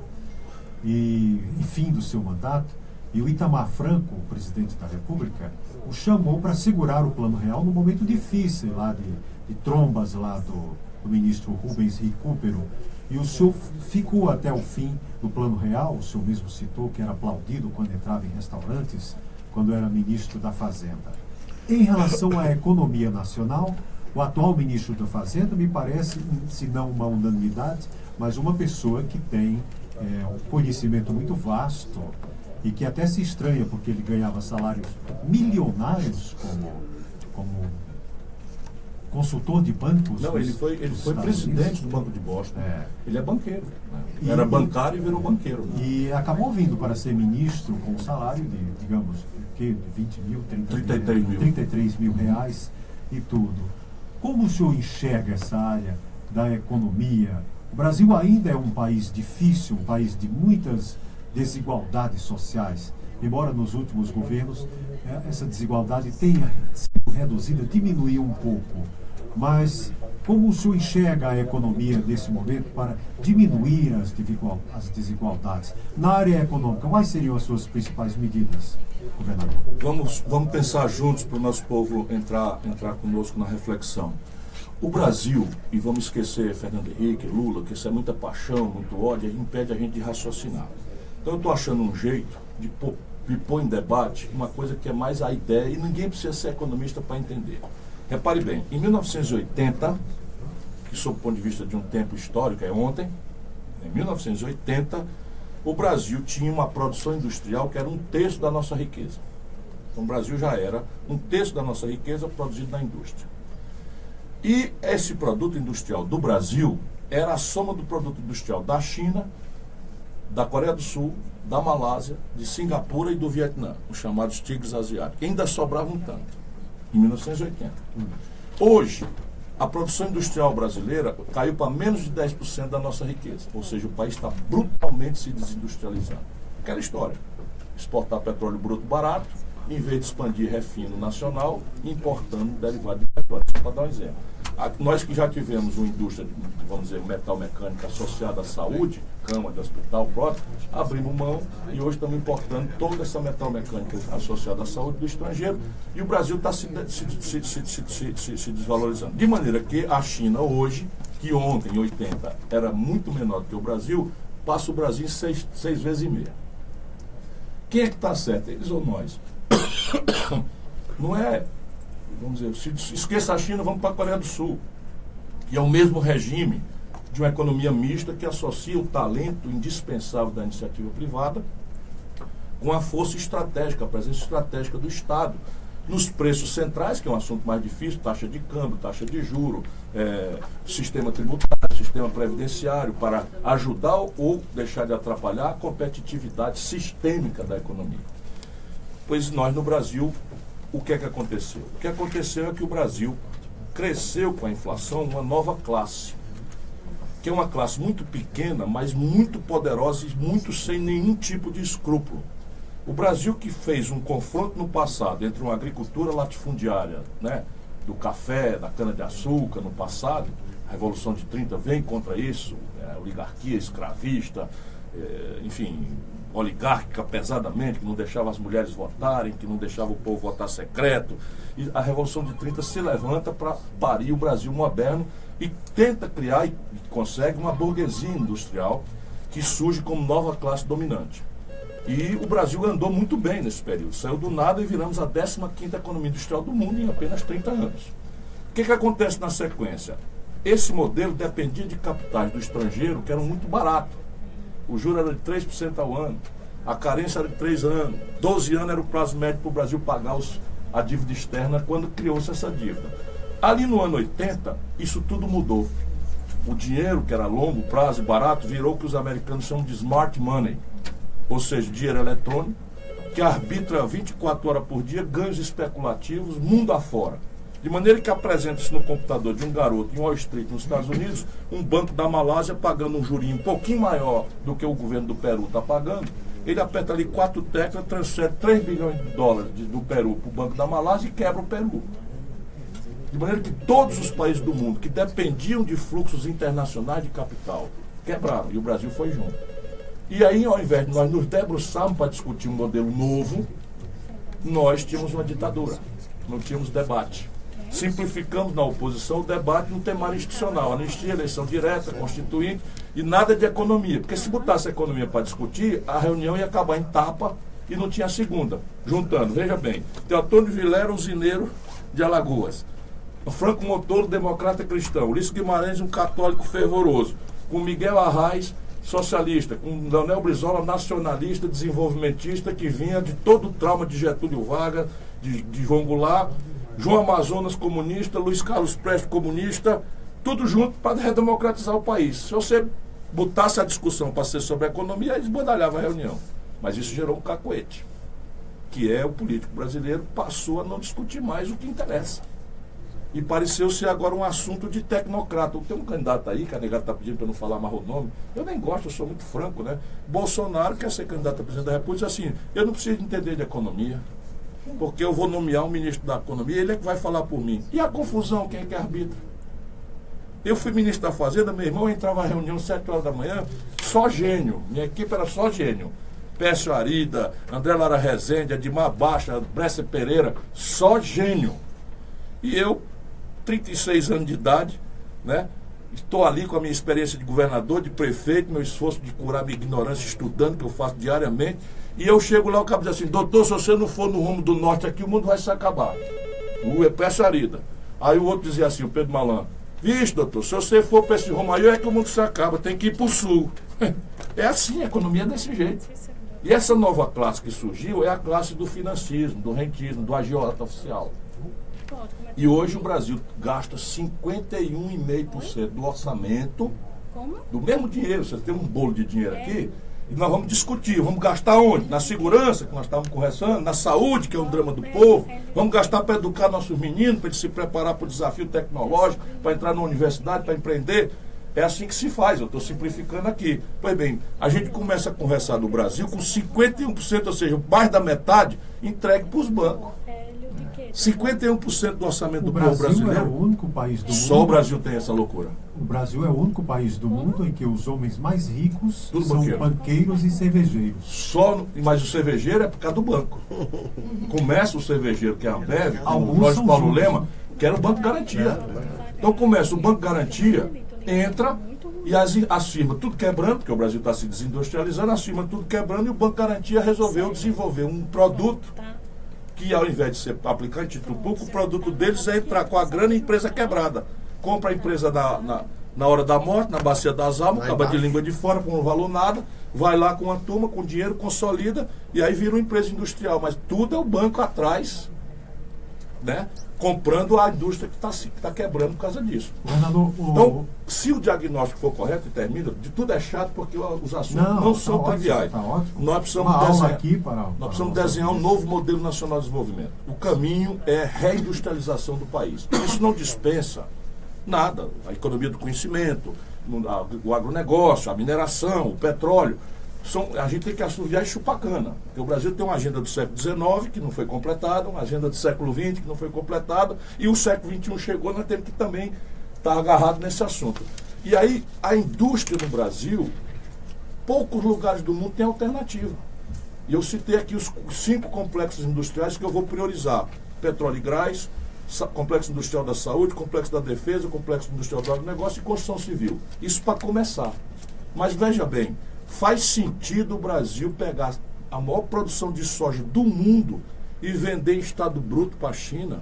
e fim do seu mandato, e o Itamar Franco, o presidente da República, o chamou para segurar o Plano Real num momento difícil, lá de trombas lá do ministro Rubens Recupero. E o senhor ficou até o fim do Plano Real, o senhor mesmo citou que era aplaudido quando entrava em restaurantes, quando era ministro da Fazenda. Em relação à economia nacional, o atual ministro da Fazenda me parece, se não uma unanimidade, mas uma pessoa que tem um conhecimento muito vasto e que até se estranha porque ele ganhava salários milionários como consultor de bancos. Não, ele foi presidente do Banco de Boston. Ele é banqueiro. Né? Era bancário e virou banqueiro. Né? E acabou vindo para ser ministro com um salário de, digamos, de 20 mil, 33 mil reais e tudo. Como o senhor enxerga essa área da economia? O Brasil ainda é um país difícil, um país de muitas desigualdades sociais, embora nos últimos governos essa desigualdade tenha sido reduzida, diminuiu um pouco. Mas como o senhor enxerga a economia nesse momento para diminuir as desigualdades? Na área econômica, quais seriam as suas principais medidas, governador? Vamos pensar juntos para o nosso povo entrar conosco na reflexão. O Brasil, e vamos esquecer Fernando Henrique, Lula, que isso é muita paixão, muito ódio, impede a gente de raciocinar. Então eu estou achando um jeito de pôr em debate uma coisa que é mais a ideia, e ninguém precisa ser economista para entender. Repare bem, em 1980, que sob o ponto de vista de um tempo histórico, é ontem, em 1980, o Brasil tinha uma produção industrial que era 1/3 da nossa riqueza. Então o Brasil já era 1/3 da nossa riqueza produzido na indústria. E esse produto industrial do Brasil era a soma do produto industrial da China, da Coreia do Sul, da Malásia, de Singapura e do Vietnã, os chamados tigres asiáticos. E ainda sobrava um tanto, em 1980. Hoje, a produção industrial brasileira caiu para menos de 10% da nossa riqueza. Ou seja, o país está brutalmente se desindustrializando. Aquela história. Exportar petróleo bruto barato, em vez de expandir refino nacional, importando derivado de petróleo. Só para dar um exemplo. Nós que já tivemos uma indústria, vamos dizer, metal mecânica associada à saúde, cama de hospital próprio, abrimos mão e hoje estamos importando toda essa metal mecânica associada à saúde do estrangeiro e o Brasil está se desvalorizando. De maneira que a China hoje, que ontem, em 80, era muito menor do que o Brasil, passa o Brasil em seis vezes e meia. Quem é que está certo? Eles ou nós? Não é, vamos dizer, se esqueça a China, vamos para a Coreia do Sul, que é o mesmo regime de uma economia mista que associa o talento indispensável da iniciativa privada com a força estratégica, a presença estratégica do Estado, nos preços centrais, que é um assunto mais difícil, taxa de câmbio, taxa de juro, sistema tributário, sistema previdenciário, para ajudar ou deixar de atrapalhar a competitividade sistêmica da economia. Pois nós no Brasil, o que é que aconteceu? O que aconteceu é que o Brasil cresceu com a inflação uma nova classe, que é uma classe muito pequena, mas muito poderosa e muito sem nenhum tipo de escrúpulo. O Brasil que fez um confronto no passado entre uma agricultura latifundiária, né, do café, da cana-de-açúcar no passado, a Revolução de 30 vem contra isso, a oligarquia escravista, enfim, oligárquica pesadamente, que não deixava as mulheres votarem, que não deixava o povo votar secreto. E a Revolução de 30 se levanta para parir o Brasil moderno e tenta criar e consegue uma burguesia industrial que surge como nova classe dominante. E o Brasil andou muito bem nesse período. Saiu do nada e viramos a 15ª economia industrial do mundo em apenas 30 anos. O que acontece na sequência? Esse modelo dependia de capitais do estrangeiro que eram muito baratos. O juro era de 3% ao ano. A carência era de 3 anos. 12 anos era o prazo médio para o Brasil pagar a dívida externa quando criou-se essa dívida. Ali no ano 80, isso tudo mudou. O dinheiro, que era longo prazo e barato, virou o que os americanos chamam de smart money. Ou seja, dinheiro eletrônico, que arbitra 24 horas por dia ganhos especulativos mundo afora. De maneira que apresenta-se no computador de um garoto em Wall Street, nos Estados Unidos, um banco da Malásia pagando um jurinho um pouquinho maior do que o governo do Peru está pagando. Ele aperta ali 4 teclas, transfere 3 bilhões de dólares do Peru para o Banco da Malásia e quebra o Peru. De maneira que todos os países do mundo que dependiam de fluxos internacionais de capital quebraram e o Brasil foi junto. E aí, ao invés de nós nos debruçarmos para discutir um modelo novo, nós tínhamos uma ditadura, não tínhamos debate. Simplificamos na oposição o debate no temário institucional, anistia, eleição direta, constituinte e nada de economia. Porque se botasse a economia para discutir, a reunião ia acabar em tapa e não tinha segunda. Juntando, veja bem, Teotônio Vilela, usineiro de Alagoas, Franco Montoro, democrata cristão, Ulisses Guimarães, um católico fervoroso, com Miguel Arraes, socialista, com Leonel Brizola, nacionalista, desenvolvimentista, que vinha de todo o trauma de Getúlio Vargas, de João Goulart, João Amazonas comunista, Luiz Carlos Prestes comunista, tudo junto para redemocratizar o país. Se você botasse a discussão para ser sobre a economia, eles bandalhavam a reunião. Mas isso gerou um cacoete, que é o político brasileiro passou a não discutir mais o que interessa. E pareceu ser agora um assunto de tecnocrata. Tem um candidato aí, que a negada está pedindo para eu não falar mais o nome. Eu nem gosto, eu sou muito franco, né? Bolsonaro quer ser candidato a presidente da República, diz assim, eu não preciso entender de economia, porque eu vou nomear um ministro da economia, ele é que vai falar por mim. E a confusão, quem é que arbitra? Eu fui ministro da Fazenda, meu irmão entrava na reunião às 7 horas da manhã, só gênio, minha equipe era só gênio. Pécio Arida, André Lara Rezende, Edmar Baixa, Brescia Pereira, só gênio. E eu, 36 anos de idade, né? Estou ali com a minha experiência de governador, de prefeito, meu esforço de curar minha ignorância estudando, que eu faço diariamente, e eu chego lá, o cabo diz assim, doutor, se você não for no rumo do norte aqui, o mundo vai se acabar. O Pécio Arida. Aí o outro dizia assim, o Pedro Malan, vixe, doutor, se você for para esse rumo aí, é que o mundo se acaba, tem que ir para o sul. É assim, a economia é desse jeito. E essa nova classe que surgiu é a classe do financismo, do rentismo, do agiota oficial. E hoje o Brasil gasta 51,5% do orçamento, do mesmo dinheiro. Você tem um bolo de dinheiro aqui, e nós vamos discutir, vamos gastar onde? Na segurança, que nós estávamos conversando, na saúde, que é um drama do povo, vamos gastar para educar nossos meninos, para eles se preparar para o desafio tecnológico, para entrar na universidade, para empreender. É assim que se faz, eu estou simplificando aqui. Pois bem, a gente começa a conversar do Brasil com 51%, ou seja, mais da metade, entregue para os bancos. 51% do orçamento do povo brasileiro. É o único país do mundo. Só o Brasil tem essa loucura. O Brasil é o único país do mundo em que os homens mais ricos Tudo são banqueiro. banqueiros e cervejeiros. Mas o cervejeiro é por causa do banco. Começa o cervejeiro, que é a Ambev, como o Alguns Jorge são Paulo justos. Lema, que era o Banco Garantia. Então começa o Banco Garantia, entra e as firmas tudo quebrando, porque o Brasil está se desindustrializando, as firmas tudo quebrando, e o Banco Garantia resolveu desenvolver um produto que, ao invés de ser aplicado em título público, o produto deles é entrar com a grana em empresa quebrada. Compra a empresa na hora da morte, na bacia das almas, acaba de língua de fora, com um valor nada, vai lá com uma turma, com dinheiro, consolida, e aí vira uma empresa industrial. Mas tudo é o banco atrás, né? Comprando a indústria que está quebrando por causa disso. Governador, Então, se o diagnóstico for correto e termina, de tudo é chato porque os assuntos não são triviais. Tá ótimo. Nós precisamos Uma aula desenhar, aqui para nós precisamos desenhar um novo modelo nacional de desenvolvimento. O caminho é reindustrialização do país. Isso não dispensa nada. A economia do conhecimento, o agronegócio, a mineração, o petróleo. A gente tem que assoviar e chupar cana. Porque o Brasil tem uma agenda do século XIX que não foi completada, uma agenda do século XX que não foi completada, e o século XXI chegou, nós temos que também estar agarrado nesse assunto. E aí, a indústria no Brasil, poucos lugares do mundo têm alternativa. E eu citei aqui os 5 complexos industriais que eu vou priorizar. Petróleo e gás, complexo industrial da saúde, complexo da defesa, complexo industrial do agronegócio e construção civil. Isso para começar. Mas veja bem, faz sentido o Brasil pegar a maior produção de soja do mundo e vender em estado bruto para a China,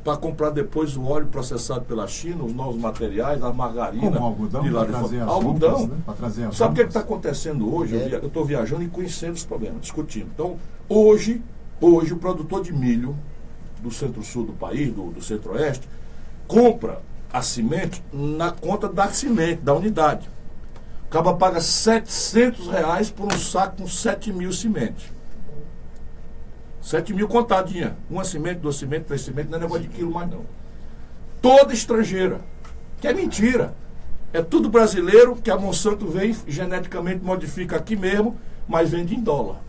para comprar depois o óleo processado pela China, os novos materiais, a margarina. Como algodão, de lá de para trazer fora. as Algodão. roupas, né? Para trazer as Sabe o que roupas. está acontecendo hoje? Eu estou viajando e conhecendo os problemas, discutindo. Então, hoje o produtor de milho do centro-sul do país, do centro-oeste, compra a semente na conta da semente, da unidade. O caba paga R$700 por um saco com 7.000 sementes. 7.000 contadinha. Uma semente, 2 sementes, 3 sementes, não é negócio de quilo mais não. Toda estrangeira. Que é mentira. É tudo brasileiro, que a Monsanto vem, geneticamente modifica aqui mesmo, mas vende em dólar.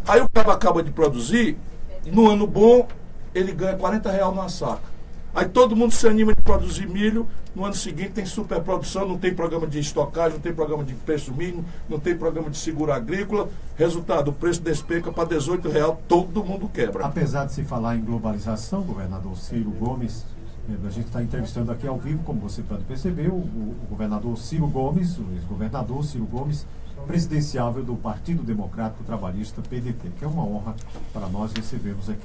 Aí o caba acaba de produzir, no ano bom, ele ganha R$40 numa saca. Aí todo mundo se anima de produzir milho, no ano seguinte tem superprodução, não tem programa de estocagem, não tem programa de preço mínimo, não tem programa de seguro agrícola. Resultado, o preço despenca para R$18, todo mundo quebra. Apesar de se falar em globalização, governador Ciro Gomes, a gente está entrevistando aqui ao vivo, como você pode perceber, o governador Ciro Gomes, o ex-governador Ciro Gomes, presidenciável do Partido Democrático Trabalhista, PDT, que é uma honra para nós recebermos aqui.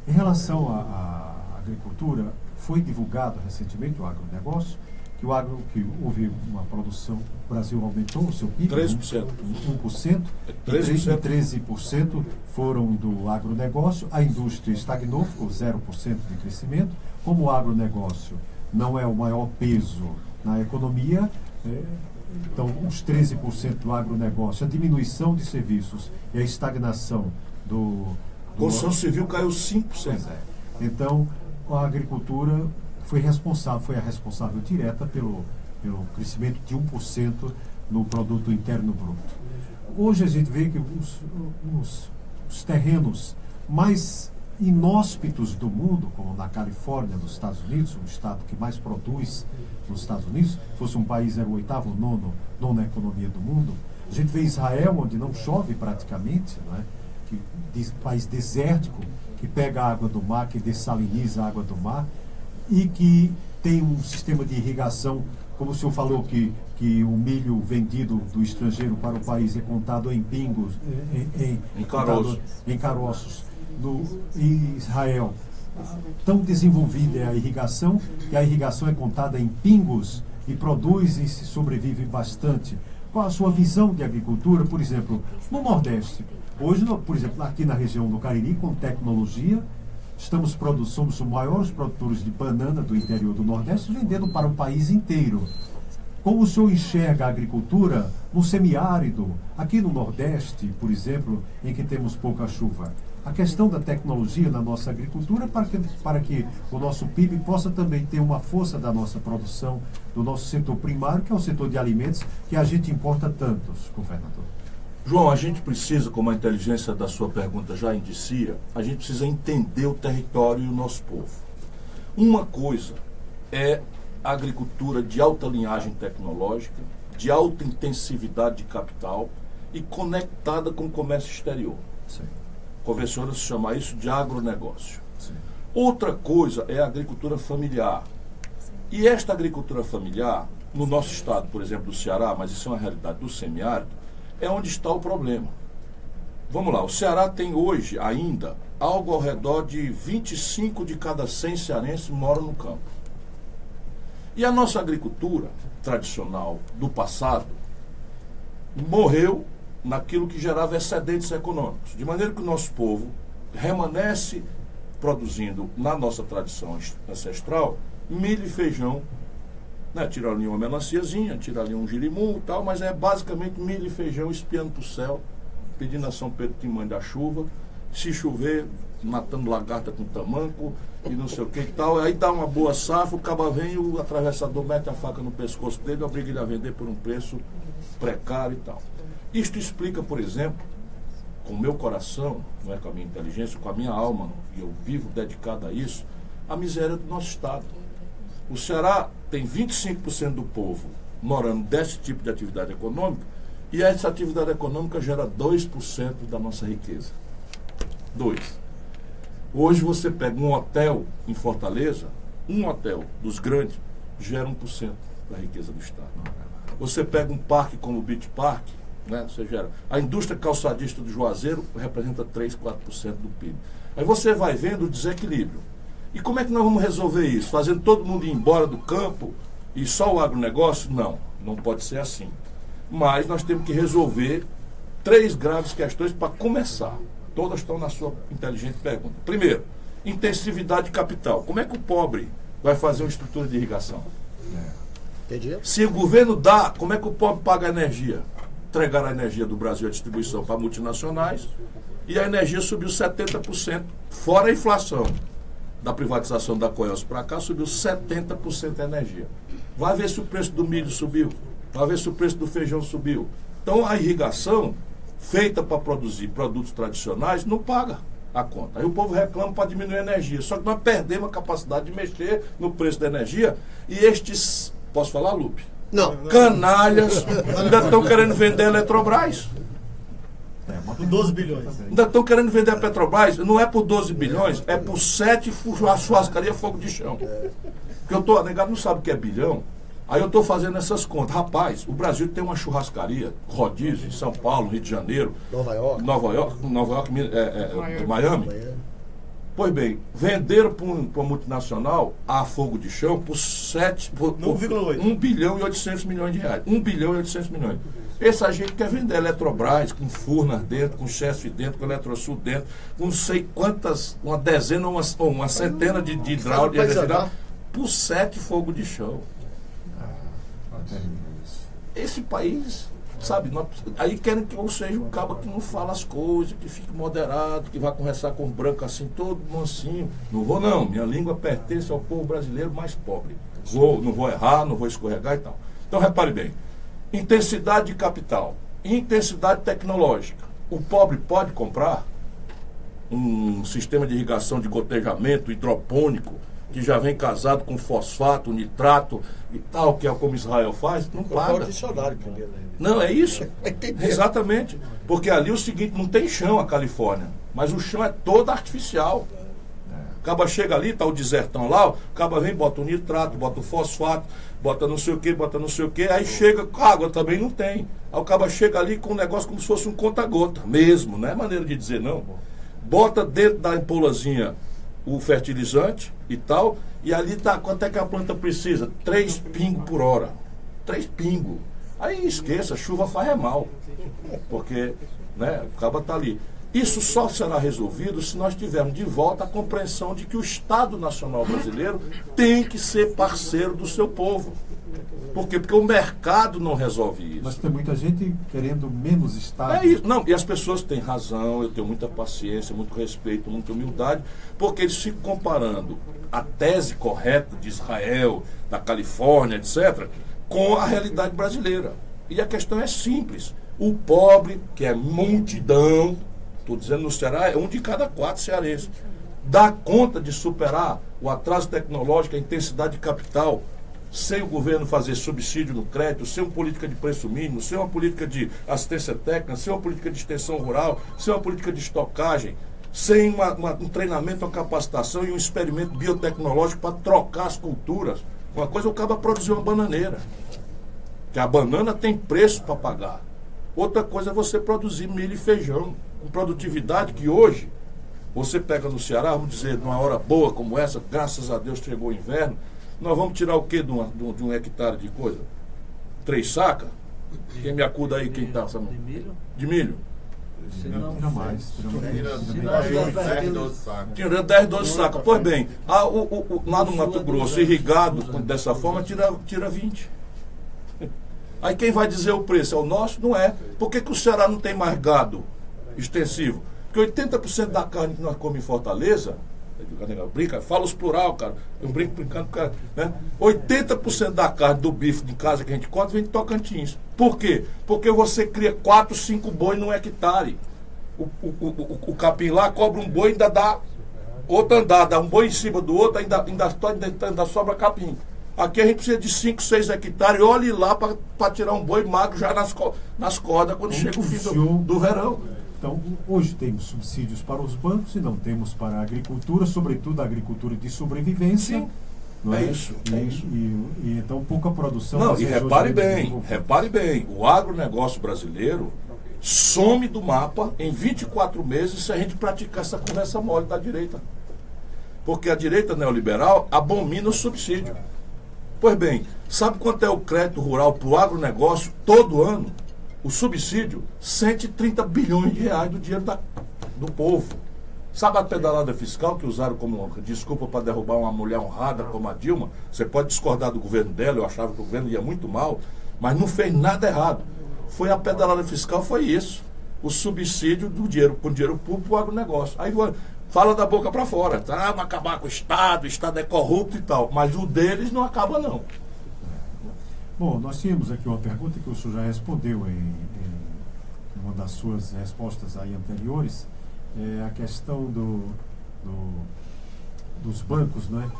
Em relação à agricultura, foi divulgado recentemente o agronegócio, que houve uma produção, o Brasil aumentou o seu PIB 13%. 1%, 13%. e 13% foram do agronegócio, a indústria estagnou, ficou 0% de crescimento. Como o agronegócio não é o maior peso na economia, então os 13% do agronegócio, a diminuição de serviços e a estagnação do Construção civil caiu 5%. Pois é. Então, a agricultura foi a responsável direta pelo crescimento de 1% no produto interno bruto. Hoje a gente vê que os terrenos mais inóspitos do mundo, como na Califórnia, nos Estados Unidos, o estado que mais produz nos Estados Unidos, fosse um país, era o 8º, nona economia do mundo. A gente vê Israel, onde não chove praticamente, não é? País desértico, que pega a água do mar, que dessaliniza a água do mar e que tem um sistema de irrigação, como o senhor falou, que o milho vendido do estrangeiro para o país é contado em pingos, em caroços. Em Israel, tão desenvolvida é a irrigação, que a irrigação é contada em pingos e produz e se sobrevive bastante. Qual a sua visão de agricultura, por exemplo, no Nordeste? Hoje, por exemplo, aqui na região do Cariri, com tecnologia, somos os maiores produtores de banana do interior do Nordeste, vendendo para o país inteiro. Como o senhor enxerga a agricultura no semiárido, aqui no Nordeste, por exemplo, em que temos pouca chuva? a questão da tecnologia na nossa agricultura para que o nosso PIB possa também ter uma força da nossa produção, do nosso setor primário, que é o setor de alimentos, que a gente importa tantos, governador. João, a gente precisa, como a inteligência da sua pergunta já indicia, a gente precisa entender o território e o nosso povo. Uma coisa é a agricultura de alta linhagem tecnológica, de alta intensividade de capital e conectada com o comércio exterior. Sim. Convenciona-se chamar isso de agronegócio. Sim. Outra coisa é a agricultura familiar. E esta agricultura familiar, no nosso estado, por exemplo, do Ceará, mas isso é uma realidade do semiárido, é onde está o problema. Vamos lá, o Ceará tem hoje ainda algo ao redor de 25 de cada 100 cearenses moram no campo. E a nossa agricultura tradicional do passado morreu naquilo que gerava excedentes econômicos. De maneira que o nosso povo permanece produzindo, na nossa tradição ancestral, milho e feijão, né? Tira ali uma melanciazinha, tira ali um girimum e tal, mas é basicamente milho e feijão espiando para o céu, pedindo a São Pedro que mande a chuva, se chover, matando lagarta com tamanco e não sei o que e tal. Aí dá uma boa safra, o caba vem, o atravessador mete a faca no pescoço dele, obriga ele a vender por um preço precário e tal. Isto explica, por exemplo, com o meu coração, não é com a minha inteligência, com a minha alma, e eu vivo dedicado a isso, a miséria do nosso Estado. O Ceará tem 25% do povo morando desse tipo de atividade econômica, e essa atividade econômica gera 2% da nossa riqueza. 2%. Hoje você pega um hotel em Fortaleza, um hotel dos grandes, gera 1% da riqueza do Estado. Você pega um parque como o Beach Park, né, você gera. A indústria calçadista do Juazeiro representa 3, 4% do PIB. Aí você vai vendo o desequilíbrio. E como é que nós vamos resolver isso? Fazendo todo mundo ir embora do campo e só o agronegócio? Não, não pode ser assim. Mas nós temos que resolver 3 graves questões para começar. Todas estão na sua inteligente pergunta. Primeiro, intensividade de capital. Como é que o pobre vai fazer uma estrutura de irrigação? Entendi. Se o governo dá, como é que o pobre paga a energia? Entregaram a energia do Brasil à distribuição para multinacionais e a energia subiu 70%, fora a inflação. Da privatização da Coelce para cá, subiu 70% a energia. Vai ver se o preço do milho subiu, vai ver se o preço do feijão subiu. Então a irrigação, feita para produzir produtos tradicionais, não paga a conta. Aí o povo reclama para diminuir a energia. Só que nós perdemos a capacidade de mexer no preço da energia e estes, posso falar, Lupe? Não. Canalhas ainda estão querendo vender a Eletrobras. Por 12 bilhões. Ainda estão querendo vender a Petrobras, não é por 12 bilhões, é por 7 churrascaria fogo de chão. Porque a negado não sabe o que é bilhão. Aí eu estou fazendo essas contas. Rapaz, o Brasil tem uma churrascaria, rodízio, em São Paulo, Rio de Janeiro, Nova York, Miami. Pois bem, venderam para uma multinacional a fogo de chão por 1 bilhão e 800 milhões de reais. 1 bilhão e 800 milhões. Essa gente quer vender Eletrobras, com Furnas dentro, com Chesf dentro, com Eletrosul dentro, com não sei quantas, uma dezena ou uma centena de hidráulica, por 7 fogo de chão. Esse país, sabe, aí querem que eu seja um cabo que não fala as coisas, que fique moderado, que vá conversar com o branco assim, todo mansinho. Não vou não, minha língua pertence ao povo brasileiro mais pobre. Não vou errar, não vou escorregar e tal. Então repare bem, intensidade de capital, intensidade tecnológica. O pobre pode comprar um sistema de irrigação de gotejamento hidropônico, que já vem casado com fosfato, nitrato e tal, que é como Israel faz, não paga. Não, é isso. Exatamente. Porque ali é o seguinte, não tem chão a Califórnia, mas o chão é todo artificial. O caba chega ali, tá o desertão lá, o caba vem, bota o nitrato, bota o fosfato, bota não sei o que, aí chega, água também não tem. Aí o caba chega ali com um negócio como se fosse um conta-gota, mesmo, não é maneira de dizer não. Bota dentro da empolazinha o fertilizante e tal, e ali tá, quanto é que a planta precisa? 3 pingos por hora. 3 pingos. Aí esqueça, chuva faz mal. Porque, né, o caba tá ali. Isso só será resolvido se nós tivermos de volta a compreensão de que o Estado Nacional Brasileiro tem que ser parceiro do seu povo. Por quê? Porque o mercado não resolve isso. Mas tem muita gente querendo menos Estado. É isso. Não, e as pessoas têm razão, eu tenho muita paciência, muito respeito, muita humildade, porque eles ficam comparando a tese correta de Israel, da Califórnia, etc., com a realidade brasileira. E a questão é simples. O pobre, que é multidão, estou dizendo no Ceará, é 1 de cada 4 cearenses, dá conta de superar o atraso tecnológico, a intensidade de capital, sem o governo fazer subsídio no crédito, sem uma política de preço mínimo, sem uma política de assistência técnica, sem uma política de extensão rural, sem uma política de estocagem, sem um treinamento, uma capacitação e um experimento biotecnológico para trocar as culturas. Uma coisa é o cara produzir uma bananeira, que a banana tem preço para pagar. Outra coisa é você produzir milho e feijão, com produtividade que hoje, você pega no Ceará, vamos dizer, numa hora boa como essa, graças a Deus chegou o inverno, nós vamos tirar o quê de um hectare de coisa? 3 sacas? Quem me acuda aí, quem está? De milho? De milho? Tira mais. Tira 10, 12 sacas. Pois bem, lá no Mato Grosso, irrigado dessa forma, tira 20. Aí quem vai dizer o preço? É o nosso? Não é. Por que o Ceará não tem mais gado extensivo? Porque 80% da carne que nós comemos em Fortaleza, brinca, fala os plural, cara. Eu brinco brincando, cara, né? 80% da carne do bife de casa que a gente corta vem de Tocantins. Por quê? Porque você cria 4, 5 bois num hectare. O capim lá cobra um boi e ainda dá outra andada, um boi em cima do outro, ainda sobra capim. Aqui a gente precisa de 5, 6 hectares, olhe lá para tirar um boi magro já nas cordas quando chega o fim do verão. Então, hoje temos subsídios para os bancos e não temos para a agricultura, sobretudo a agricultura de sobrevivência. Sim, não é é isso. E então pouca produção. Não, nas e regiões repare bem, o agronegócio brasileiro some do mapa em 24 meses se a gente praticar essa conversa mole da direita. Porque a direita neoliberal abomina o subsídio. Pois bem, sabe quanto é o crédito rural para o agronegócio todo ano? O subsídio, 130 bilhões de reais do dinheiro do povo. Sabe a pedalada fiscal que usaram como desculpa para derrubar uma mulher honrada como a Dilma? Você pode discordar do governo dela, eu achava que o governo ia muito mal, mas não fez nada errado. Foi a pedalada fiscal, foi isso. O subsídio do dinheiro, com dinheiro público para o agronegócio. Aí fala da boca para fora, tá? Vamos acabar com o Estado é corrupto e tal. Mas o deles não acaba não. Bom, nós tínhamos aqui uma pergunta que o senhor já respondeu em uma das suas respostas aí anteriores, a questão dos bancos, né?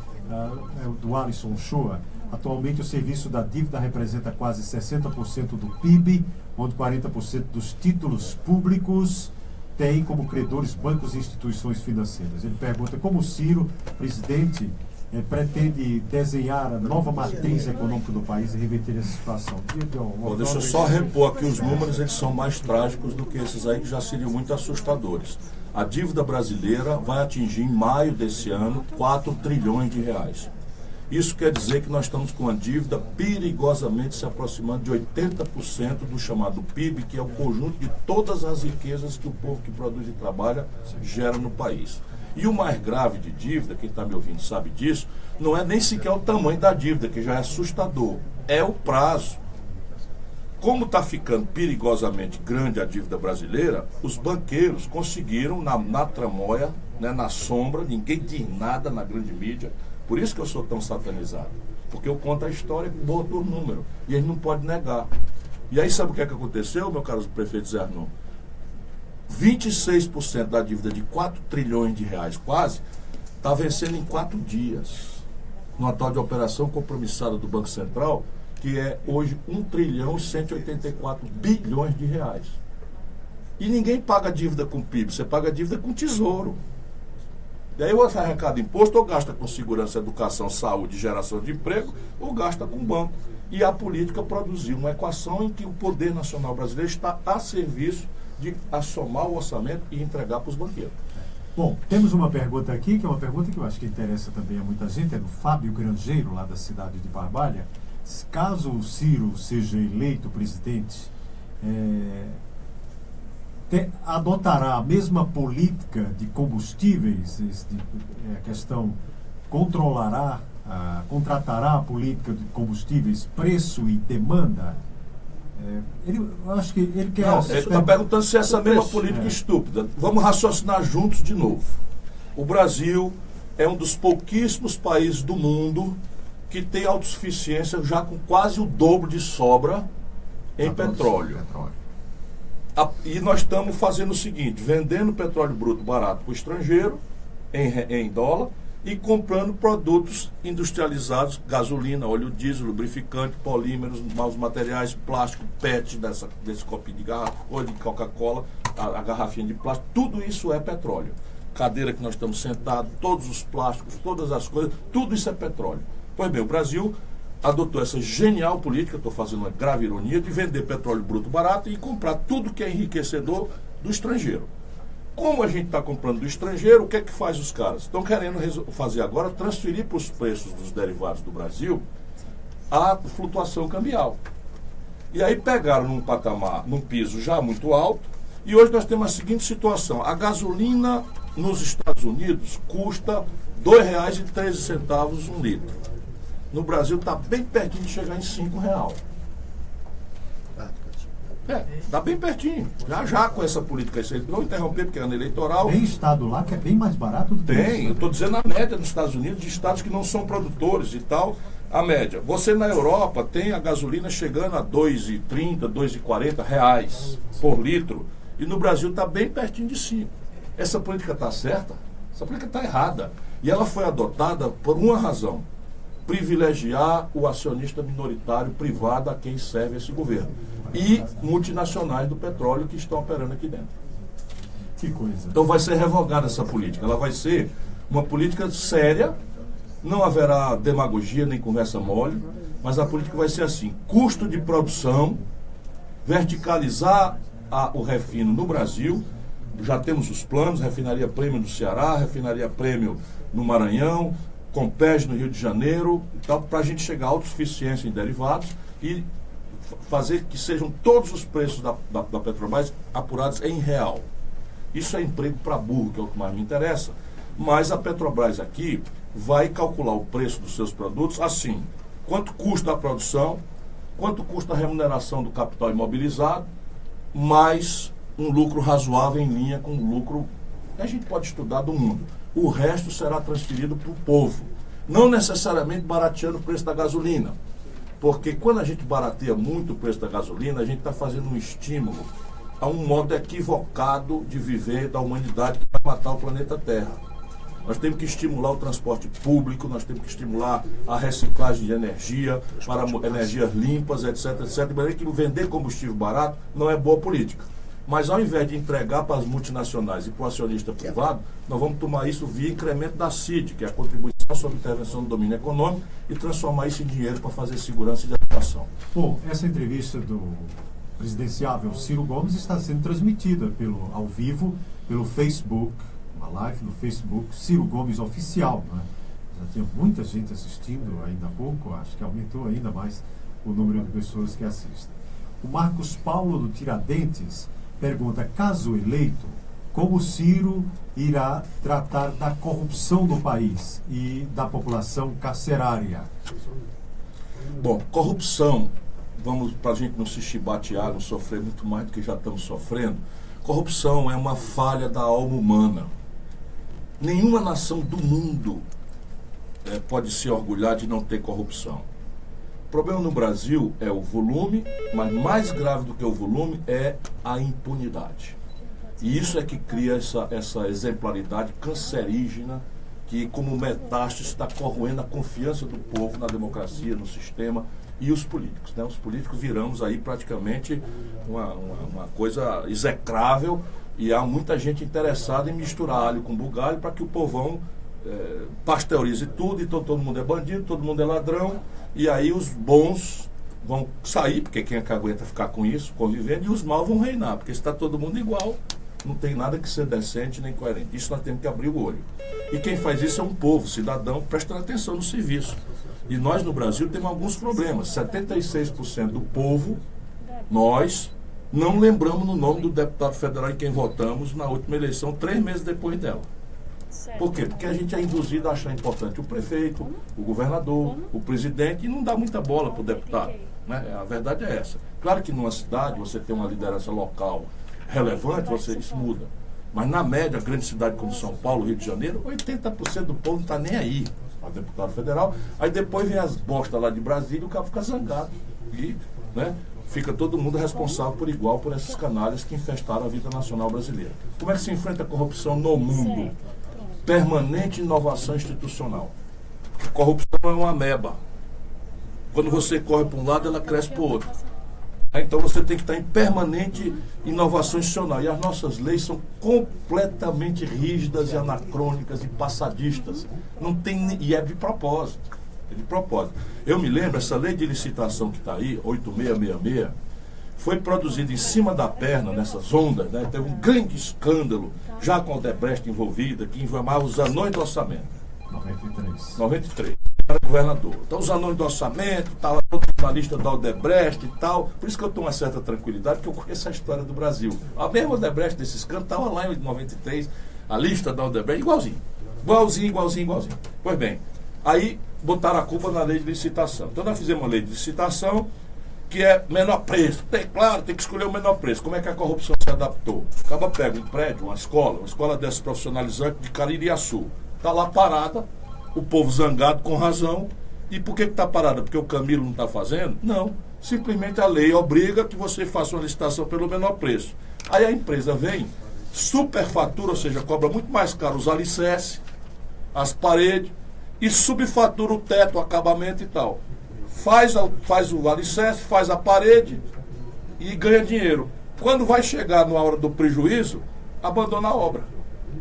Do Alisson Shoa. Atualmente o serviço da dívida representa quase 60% do PIB, onde 40% dos títulos públicos têm como credores bancos e instituições financeiras. Ele pergunta como o Ciro, presidente, pretende desenhar a nova matriz econômica do país e reverter essa situação. Bom, deixa eu só repor aqui os números, eles são mais trágicos do que esses aí que já seriam muito assustadores. A dívida brasileira vai atingir em maio desse ano 4 trilhões de reais. Isso quer dizer que nós estamos com uma dívida perigosamente se aproximando de 80% do chamado PIB, que é o conjunto de todas as riquezas que o povo que produz e trabalha gera no país. E o mais grave de dívida, quem está me ouvindo sabe disso, não é nem sequer o tamanho da dívida, que já é assustador, é o prazo. Como está ficando perigosamente grande a dívida brasileira, os banqueiros conseguiram, na tramóia, né, na sombra, ninguém diz nada na grande mídia, por isso que eu sou tão satanizado, porque eu conto a história e boto o número, e eles não podem negar. E aí sabe o que é que aconteceu, meu caro prefeito Zé Arnon? 26% da dívida de 4 trilhões de reais quase, está vencendo em 4 dias. Numa tal de operação compromissada do Banco Central, que é hoje 1 trilhão e 184 bilhões de reais. E ninguém paga dívida com PIB, você paga dívida com tesouro. E aí você arrecada imposto, ou gasta com segurança, educação, saúde, geração de emprego, ou gasta com banco. E a política produziu uma equação em que o poder nacional brasileiro está a serviço de assomar o orçamento e entregar para os banqueiros. Bom, temos uma pergunta aqui, que é uma pergunta que eu acho que interessa também a muita gente, é do Fábio Grangeiro, lá da cidade de Barbalha. Caso o Ciro seja eleito presidente, adotará a mesma política de combustíveis, a questão controlará contratará a política de combustíveis, preço e demanda? Eu acho que ele quer... Não, ele está perguntando se essa mesma política estúpida. Vamos raciocinar juntos de novo. O Brasil é um dos pouquíssimos países do mundo que tem autossuficiência já com quase o dobro de sobra em petróleo. E nós estamos fazendo o seguinte, vendendo petróleo bruto barato para o estrangeiro, em dólar, e comprando produtos industrializados, gasolina, óleo diesel, lubrificante, polímeros, maus materiais, plástico, PET, desse copinho de garrafa, ou de Coca-Cola, a garrafinha de plástico, tudo isso é petróleo. Cadeira que nós estamos sentados, todos os plásticos, todas as coisas, tudo isso é petróleo. Pois bem, o Brasil adotou essa genial política, estou fazendo uma grave ironia, de vender petróleo bruto barato e comprar tudo que é enriquecedor do estrangeiro. Como a gente está comprando do estrangeiro, o que é que faz os caras? Estão querendo fazer agora, transferir para os preços dos derivados do Brasil a flutuação cambial. E aí pegaram num patamar, num piso já muito alto, e hoje nós temos a seguinte situação. A gasolina nos Estados Unidos custa R$ 2,13 um litro. No Brasil está bem pertinho de chegar em R$ 5,00. Está bem pertinho. Já com essa política. Não interromper porque é ano eleitoral. Tem estado lá que é bem mais barato do que isso. Tem, eu estou dizendo a média nos Estados Unidos, de estados que não são produtores e tal. A média. Você na Europa tem a gasolina chegando a R$ 2,30, R$ 2,40 por litro. E no Brasil está bem pertinho de 5. Essa política está certa? Essa política está errada. E ela foi adotada por uma razão: privilegiar o acionista minoritário privado a quem serve esse governo. E multinacionais do petróleo que estão operando aqui dentro. Que coisa. Então vai ser revogada essa política. Ela vai ser uma política séria, não haverá demagogia nem conversa mole, mas a política vai ser assim: custo de produção, verticalizar o refino no Brasil. Já temos os planos, refinaria prêmio no Ceará, refinaria prêmio no Maranhão, Compés no Rio de Janeiro, então, para a gente chegar à autossuficiência em derivados e fazer que sejam todos os preços da Petrobras apurados em real. Isso é emprego para burro, que é o que mais me interessa. Mas a Petrobras aqui vai calcular o preço dos seus produtos assim: quanto custa a produção, quanto custa a remuneração do capital imobilizado, mais um lucro razoável em linha com o lucro que a gente pode estudar do mundo. O resto será transferido para o povo, não necessariamente barateando o preço da gasolina, porque quando a gente barateia muito o preço da gasolina, a gente está fazendo um estímulo a um modo equivocado de viver da humanidade que vai matar o planeta Terra. Nós temos que estimular o transporte público, nós temos que estimular a reciclagem de energia para energias limpas, etc, etc. De maneira que vender combustível barato não é boa política. Mas ao invés de entregar para as multinacionais e para o acionista privado, nós vamos tomar isso via incremento da CID, que é a contribuição sobre intervenção do domínio econômico, e transformar isso em dinheiro para fazer segurança e educação. Bom, essa entrevista do presidenciável Ciro Gomes está sendo transmitida ao vivo pelo Facebook, uma live no Facebook, Ciro Gomes Oficial, né? Já tinha muita gente assistindo ainda há pouco, acho que aumentou ainda mais o número de pessoas que assistem. O Marcos Paulo do Tiradentes pergunta: caso eleito, como Ciro irá tratar da corrupção no país e da população carcerária? Bom, corrupção, vamos para a gente não se chibatear, não sofrer muito mais do que já estamos sofrendo. Corrupção é uma falha da alma humana. Nenhuma nação do mundo pode se orgulhar de não ter corrupção. O problema no Brasil é o volume, mas mais grave do que o volume é a impunidade. E isso é que cria essa exemplaridade cancerígena que, como metástase, está corroendo a confiança do povo na democracia, no sistema e os políticos. Né? Os políticos viramos aí praticamente uma coisa execrável, e há muita gente interessada em misturar alho com bugalho para que o povão pasteurize tudo, então todo mundo é bandido, todo mundo é ladrão, e aí os bons vão sair, porque quem é que aguenta ficar com isso, convivendo, e os maus vão reinar, porque se está todo mundo igual, não tem nada que ser decente nem coerente. Isso nós temos que abrir o olho. E quem faz isso é um povo, cidadão, prestando atenção no serviço. E nós no Brasil temos alguns problemas. 76% do povo, nós não lembramos no nome do deputado federal em quem votamos na última eleição, 3 meses depois dela. Por quê? Porque a gente é induzido a achar importante o prefeito, o governador, o presidente, e não dá muita bola para o deputado. Né? A verdade é essa. Claro que numa cidade você tem uma liderança local relevante, isso muda. Mas na média, grande cidade como São Paulo, Rio de Janeiro, 80% do povo não está nem aí a deputado federal. Aí depois vem as bostas lá de Brasília e o cara fica zangado. E, né, fica todo mundo responsável por igual por esses canalhas que infestaram a vida nacional brasileira. Como é que se enfrenta a corrupção no mundo? Permanente inovação institucional. A corrupção é uma ameba. Quando você corre para um lado, ela cresce para o outro. Então você tem que estar em permanente inovação institucional. E as nossas leis são completamente rígidas e anacrônicas e passadistas. Não tem, e é de propósito. É de propósito. Eu me lembro, essa lei de licitação que está aí, 8666, foi produzida em cima da perna, nessas ondas, né? Teve um grande escândalo, já com a Odebrecht envolvida, que informava os anões do orçamento. 93. Era governador. Então, os anões do orçamento, estava todo na lista da Odebrecht e tal. Por isso que eu tenho uma certa tranquilidade, porque eu conheço a história do Brasil. A mesma Odebrecht desse escândalo estava lá em 93, a lista da Odebrecht, igualzinho. Pois bem, aí botaram a culpa na lei de licitação. Então, nós fizemos uma lei de licitação que é menor preço. Claro, tem que escolher o menor preço. Como é que a corrupção se adaptou? Acaba pega um prédio, uma escola dessa profissionalizante de Caririaçu. Está lá parada, o povo zangado com razão. E por que está parada? Porque o Camilo não está fazendo? Não. Simplesmente a lei obriga que você faça uma licitação pelo menor preço. Aí a empresa vem, superfatura, ou seja, cobra muito mais caro os alicerces, as paredes, e subfatura o teto, o acabamento e tal. Faz o alicerce, faz a parede e ganha dinheiro. Quando vai chegar na hora do prejuízo, abandona a obra.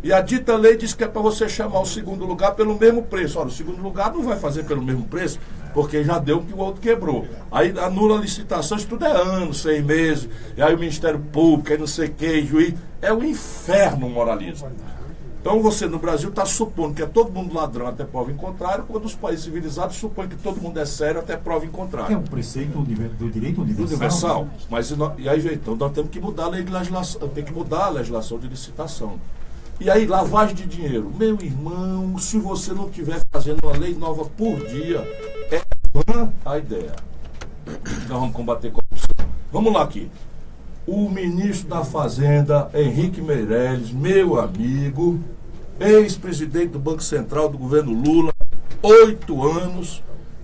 E a dita lei diz que é para você chamar o segundo lugar pelo mesmo preço. Olha, o segundo lugar não vai fazer pelo mesmo preço, porque já deu que o outro quebrou. Aí anula a licitação, isso tudo é anos, 6 meses. E aí o Ministério Público, aí não sei o que, juiz. É um inferno o moralismo. Então você no Brasil está supondo que é todo mundo ladrão até prova em contrário, quando os países civilizados supõem que todo mundo é sério até prova em contrário. É um preceito do direito universal. Universal. Mas e aí, então, nós temos que mudar a legislação, tem que mudar a legislação de licitação. E aí, lavagem de dinheiro. Meu irmão, se você não estiver fazendo uma lei nova por dia, é vã a ideia. Nós vamos combater a corrupção. Vamos lá aqui. O ministro da Fazenda, Henrique Meirelles, meu amigo, ex-presidente do Banco Central do governo Lula, 8 anos,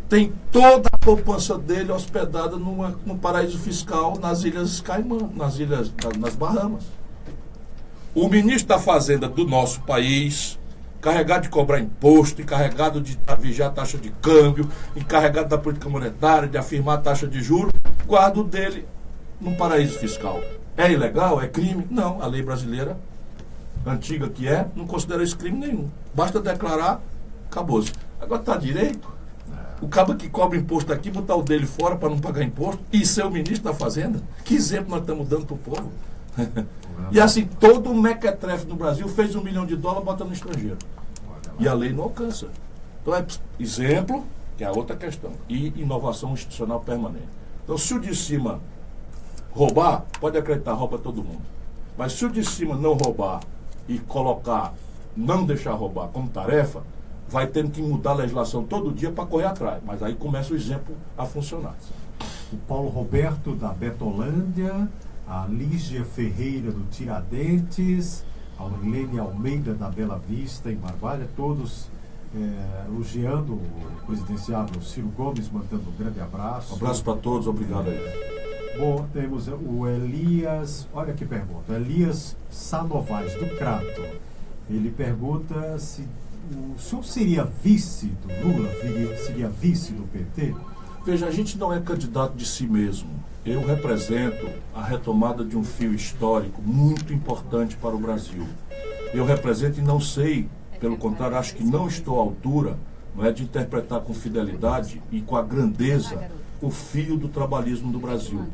tem toda a poupança dele hospedada num paraíso fiscal nas Ilhas Caimã, nas Bahamas. O ministro da Fazenda do nosso país, encarregado de cobrar imposto, encarregado de vigiar a taxa de câmbio, encarregado da política monetária, de afirmar a taxa de juros, guarda o dele num paraíso fiscal. É ilegal? É crime? Não. A lei brasileira, antiga que é, não considera isso crime nenhum. Basta declarar, acabou-se. Agora está direito. O cabo que cobra imposto aqui, botar o dele fora para não pagar imposto e ser o ministro da Fazenda? Que exemplo nós estamos dando para o povo? E assim, todo o mequetrefe no Brasil fez $1 milhão, bota no estrangeiro. E a lei não alcança. Então é exemplo, que é a outra questão. E inovação institucional permanente. Então se o de cima roubar, pode acreditar, rouba todo mundo. Mas se o de cima não roubar e colocar, não deixar roubar como tarefa, vai tendo que mudar a legislação todo dia para correr atrás. Mas aí começa o exemplo a funcionar. O Paulo Roberto, da Betolândia, a Lígia Ferreira, do Tiradentes, a Orlene Almeida, da Bela Vista, em Barbalha, todos elogiando o presidenciável Ciro Gomes, mandando um grande abraço. Um abraço para todos, obrigado aí. Bom, temos o Elias, olha que pergunta, Elias Sanovais, do Crato. Ele pergunta se o senhor seria vice do Lula, seria vice do PT? Veja, a gente não é candidato de si mesmo. Eu represento a retomada de um fio histórico muito importante para o Brasil. Eu represento e não sei, pelo contrário, acho que não estou à altura, não é, de interpretar com fidelidade e com a grandeza o fio do trabalhismo do Brasil.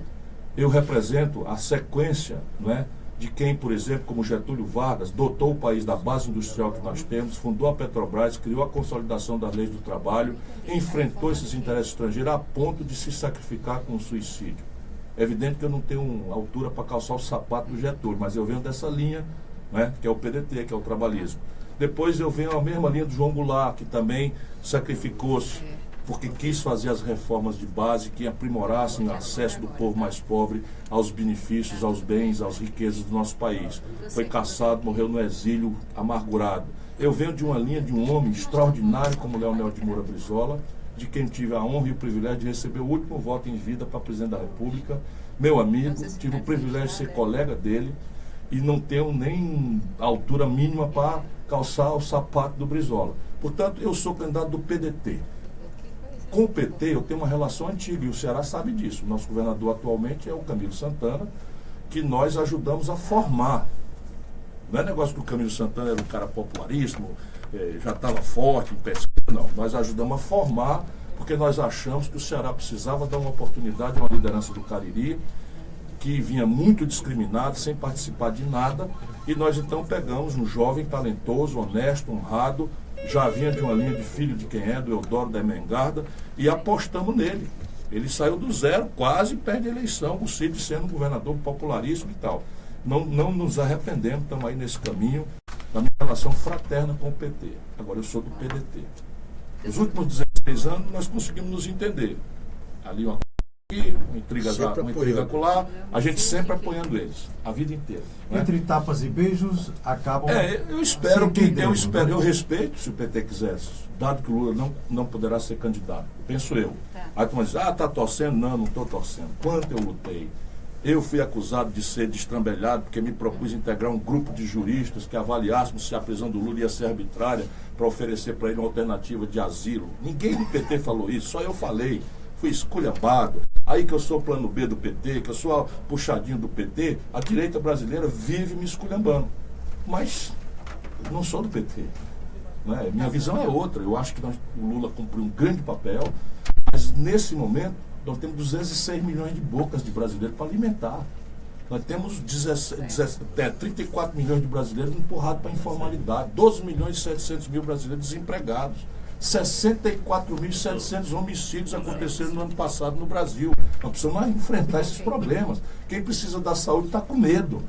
Eu represento a sequência, não é, de quem, por exemplo, como Getúlio Vargas, dotou o país da base industrial que nós temos, fundou a Petrobras, criou a consolidação das leis do trabalho, enfrentou esses interesses estrangeiros a ponto de se sacrificar com o suicídio. É evidente que eu não tenho altura para calçar o sapato do Getúlio, mas eu venho dessa linha, né, que é o PDT, que é o trabalhismo. Depois eu venho a mesma linha do João Goulart, que também sacrificou-se, porque quis fazer as reformas de base que aprimorassem o acesso do povo mais pobre aos benefícios, aos bens, às riquezas do nosso país. Foi caçado, morreu no exílio, amargurado. Eu venho de uma linha de um homem extraordinário como Leonel de Moura Brizola, de quem tive a honra e o privilégio de receber o último voto em vida para presidente da República, meu amigo, tive o privilégio de ser colega dele e não tenho nem altura mínima para calçar o sapato do Brizola. Portanto, eu sou candidato do PDT. Com o PT eu tenho uma relação antiga, e o Ceará sabe disso. O nosso governador atualmente é o Camilo Santana, que nós ajudamos a formar. Não é negócio que o Camilo Santana era um cara popularíssimo, já estava forte em pesquisa, não. Nós ajudamos a formar, porque nós achamos que o Ceará precisava dar uma oportunidade a uma liderança do Cariri, que vinha muito discriminado, sem participar de nada, e nós então pegamos um jovem talentoso, honesto, honrado, já vinha de uma linha de filho de quem é, do Eudoro da Emengarda, e apostamos nele. Ele saiu do zero, quase perde a eleição, o Cid sendo um governador popularíssimo e tal. Não nos arrependemos, estamos aí nesse caminho, na minha relação fraterna com o PT. Agora eu sou do PDT. Nos últimos 16 anos nós conseguimos nos entender. Ali uma intriga acolá, a gente sempre apoiando eles, a vida inteira. Né? Entre tapas e beijos, acabam... eu espero eu respeito se o PT quisesse, dado que o Lula não poderá ser candidato, penso eu. Aí tu vai dizer, tá torcendo? Não estou torcendo. Quanto eu lutei? Eu fui acusado de ser destrambelhado porque me propus integrar um grupo de juristas que avaliássemos se a prisão do Lula ia ser arbitrária para oferecer para ele uma alternativa de asilo. Ninguém do PT falou isso, só eu falei. Fui esculhambado. Aí que eu sou plano B do PT, que eu sou a puxadinho do PT, a direita brasileira vive me esculhambando. Mas não sou do PT. Né? Minha visão é outra. Eu acho que o Lula cumpriu um grande papel, mas nesse momento nós temos 206 milhões de bocas de brasileiros para alimentar. Nós temos 34 milhões de brasileiros empurrados para a informalidade, 12 milhões e 700 mil brasileiros desempregados. 64.700 homicídios aconteceram no ano passado no Brasil. Nós precisamos enfrentar esses problemas. Quem precisa da saúde está com medo.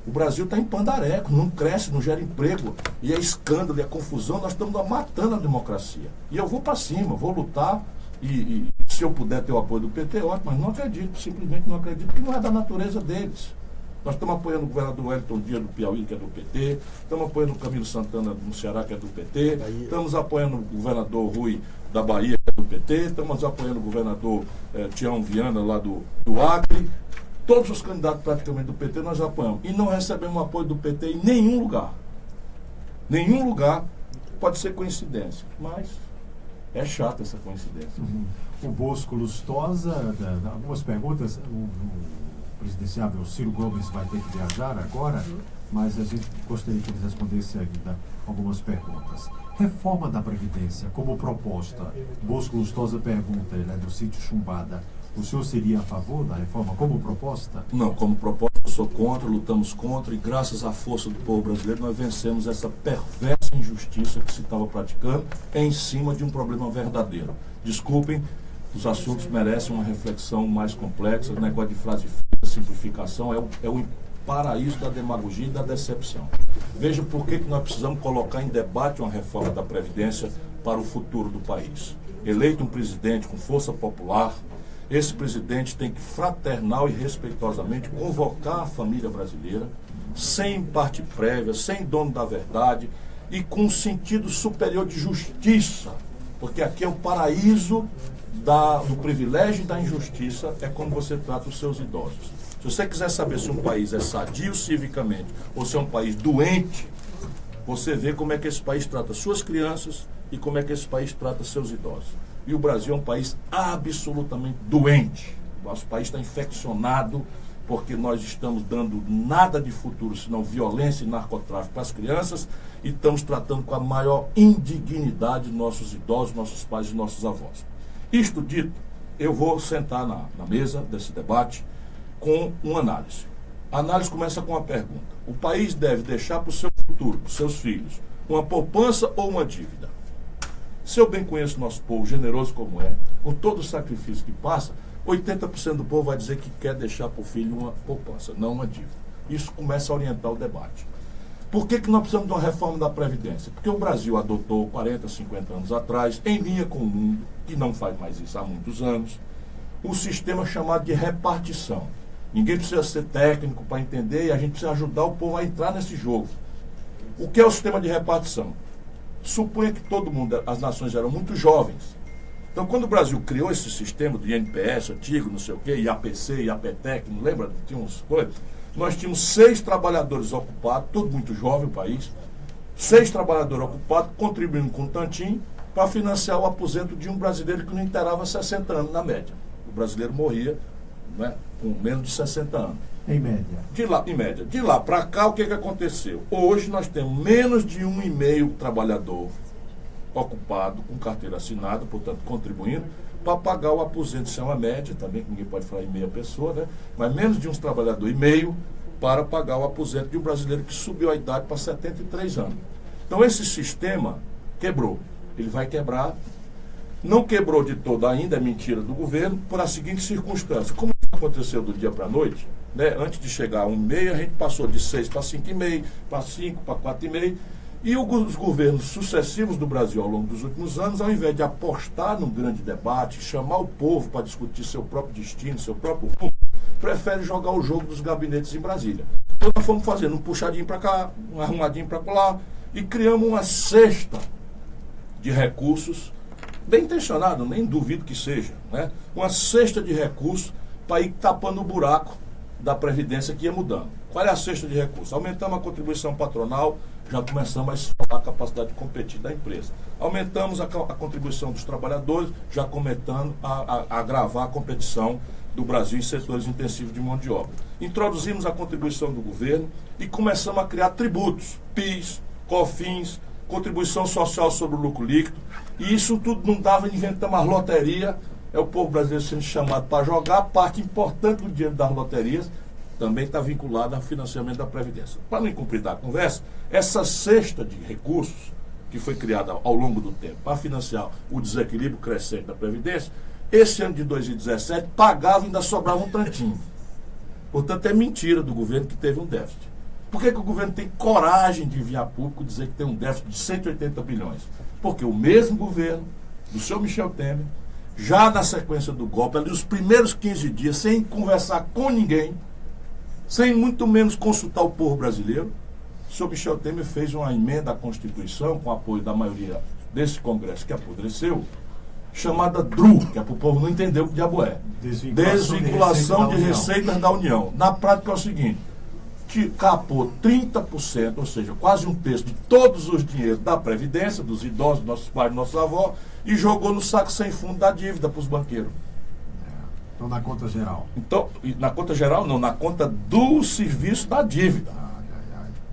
O Brasil está em pandareco, não cresce, não gera emprego. E é escândalo, é confusão, nós estamos matando a democracia. E eu vou para cima, vou lutar. E se eu puder ter o apoio do PT, ótimo, mas não acredito, simplesmente não acredito, que não é da natureza deles. Nós estamos apoiando o governador Wellington Dias do Piauí, que é do PT, estamos apoiando o Camilo Santana no Ceará, que é do PT, estamos apoiando o governador Rui da Bahia, que é do PT, estamos apoiando o governador Tião Viana, lá do Acre. Todos os candidatos praticamente do PT nós apoiamos. E não recebemos apoio do PT em nenhum lugar. Nenhum lugar. Pode ser coincidência, mas é chata essa coincidência. O Bosco Lustosa, algumas perguntas. O presidenciável Ciro Gomes vai ter que viajar agora, mas a gente gostaria que ele respondesse ainda algumas perguntas. Reforma da Previdência como proposta. Bosco Lustosa pergunta, ele é do sítio Chumbada. O senhor seria a favor da reforma como proposta? Não, como proposta eu sou contra, lutamos contra, e graças à força do povo brasileiro nós vencemos essa perversa injustiça que se estava praticando em cima de um problema verdadeiro. Desculpem, os assuntos merecem uma reflexão mais complexa, o negócio de frase feita, simplificação, é o paraíso da demagogia e da decepção. Veja por que nós precisamos colocar em debate uma reforma da Previdência para o futuro do país. Eleito um presidente com força popular, esse presidente tem que fraternal e respeitosamente convocar a família brasileira, sem parte prévia, sem dono da verdade e com um sentido superior de justiça, porque aqui é o paraíso do privilégio e da injustiça, é como você trata os seus idosos. Se você quiser saber se um país é sadio civicamente ou se é um país doente, você vê como é que esse país trata suas crianças e como é que esse país trata seus idosos. E o Brasil é um país absolutamente doente. Nosso país está infeccionado porque nós estamos dando nada de futuro, senão violência e narcotráfico para as crianças, e estamos tratando com a maior indignidade nossos idosos, nossos pais e nossos avós. Isto dito, eu vou sentar na mesa desse debate com uma análise. A análise começa com uma pergunta. O país deve deixar para o seu futuro, para os seus filhos, uma poupança ou uma dívida? Se eu bem conheço o nosso povo, generoso como é, com todo o sacrifício que passa, 80% do povo vai dizer que quer deixar para o filho uma poupança, não uma dívida. Isso começa a orientar o debate. Por que nós precisamos de uma reforma da Previdência? Porque o Brasil adotou 40, 50 anos atrás, em linha com o mundo, que não faz mais isso há muitos anos, um sistema chamado de repartição. Ninguém precisa ser técnico para entender e a gente precisa ajudar o povo a entrar nesse jogo. O que é o sistema de repartição? Suponha que todo mundo, as nações eram muito jovens. Então, quando o Brasil criou esse sistema do INPS, antigo, não sei o quê, IAPC, IAPTEC, não lembra? Tinha uns coisas. Nós tínhamos 6 trabalhadores ocupados, todo muito jovem o país, 6 trabalhadores ocupados, contribuindo com um tantinho para financiar o aposento de um brasileiro que não inteirava 60 anos na média. O brasileiro morria, né, com menos de 60 anos. Em média. Em média. De lá para cá, o que aconteceu? Hoje nós temos menos de 1,5 trabalhador ocupado, com carteira assinada, portanto, contribuindo, para pagar o aposento. Isso é uma média também, que ninguém pode falar em meia pessoa, né? Mas menos de uns trabalhador e meio para pagar o aposento de um brasileiro que subiu a idade para 73 anos. Então, esse sistema quebrou. Ele vai quebrar. Não quebrou de todo ainda, é mentira do governo, por a seguinte circunstância. Como aconteceu do dia para a noite, né? Antes de chegar a 1,5, a gente passou de 6 para 5,5, para 5, para 4,5. E os governos sucessivos do Brasil ao longo dos últimos anos, ao invés de apostar num grande debate, chamar o povo para discutir seu próprio destino, seu próprio rumo, prefere jogar o jogo dos gabinetes em Brasília. Então nós fomos fazendo um puxadinho para cá, um arrumadinho para lá, e criamos uma cesta de recursos, bem intencionado, nem duvido que seja, né? Uma cesta de recursos para ir tapando o buraco da Previdência que ia mudando. Qual é a cesta de recursos? Aumentamos a contribuição patronal, já começamos a esfolar a capacidade de competir da empresa. Aumentamos a contribuição dos trabalhadores, já começando a agravar a competição do Brasil em setores intensivos de mão de obra. Introduzimos a contribuição do governo e começamos a criar tributos, PIS, COFINS, contribuição social sobre o lucro líquido, e isso tudo não dava, inventamos as loterias, é o povo brasileiro sendo chamado para jogar, parte importante do dinheiro das loterias também está vinculada ao financiamento da Previdência. Para não incumprir a conversa, essa cesta de recursos que foi criada ao longo do tempo para financiar o desequilíbrio crescente da Previdência, esse ano de 2017 pagava e ainda sobrava um tantinho. Portanto, é mentira do governo que teve um déficit. Por que o governo tem coragem de vir a público dizer que tem um déficit de 180 bilhões? Porque o mesmo governo, do senhor Michel Temer, já na sequência do golpe, ali os primeiros 15 dias, sem conversar com ninguém, sem muito menos consultar o povo brasileiro, o senhor Michel Temer fez uma emenda à Constituição, com apoio da maioria desse Congresso que apodreceu, chamada DRU, que é para o povo não entender o que diabo é. Desvinculação de receitas da União. Na prática é o seguinte, capou 30%, ou seja, quase um terço de todos os dinheiros da Previdência, dos idosos, nossos pais, nossos avós, e jogou no saco sem fundo da dívida para os banqueiros. Então, na conta geral. Então, na conta geral não, na conta do serviço da dívida.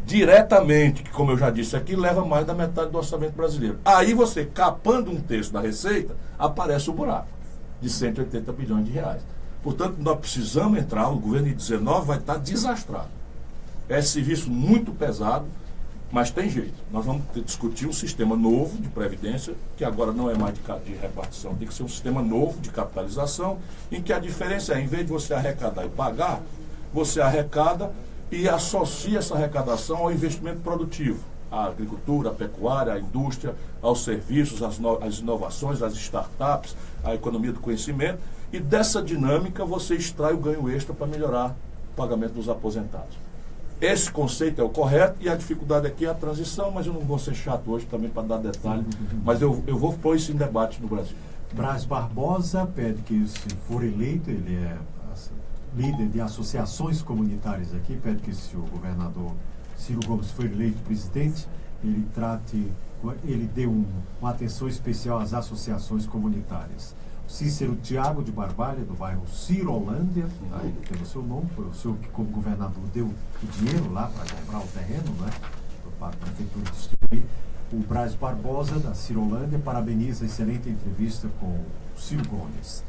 Diretamente, que como eu já disse aqui, leva mais da metade do orçamento brasileiro. Aí você, capando um terço da receita, aparece o buraco de 180 bilhões de reais. Portanto, nós precisamos entrar, o governo de 19 vai estar desastrado. É serviço muito pesado, mas tem jeito. Nós vamos discutir um sistema novo de previdência, que agora não é mais de repartição, tem que ser um sistema novo de capitalização, em que a diferença é, em vez de você arrecadar e pagar, você arrecada e associa essa arrecadação ao investimento produtivo, à agricultura, à pecuária, à indústria, aos serviços, às inovações, às startups, à economia do conhecimento, e dessa dinâmica você extrai o ganho extra para melhorar o pagamento dos aposentados. Esse conceito é o correto e a dificuldade aqui é a transição, mas eu não vou ser chato hoje também para dar detalhe, mas eu vou pôr isso em debate no Brasil. Braz Barbosa pede que, se for eleito, ele é líder de associações comunitárias aqui, pede que, se o governador Ciro Gomes for eleito presidente, ele dê uma atenção especial às associações comunitárias. Cícero Tiago de Barbalha, do bairro Cirolândia, ele tem o seu nome, foi o senhor que, como governador, deu o dinheiro lá para comprar o terreno, né, para a prefeitura distribuir. O Braz Barbosa, da Cirolândia, parabeniza a excelente entrevista com o Ciro Gomes.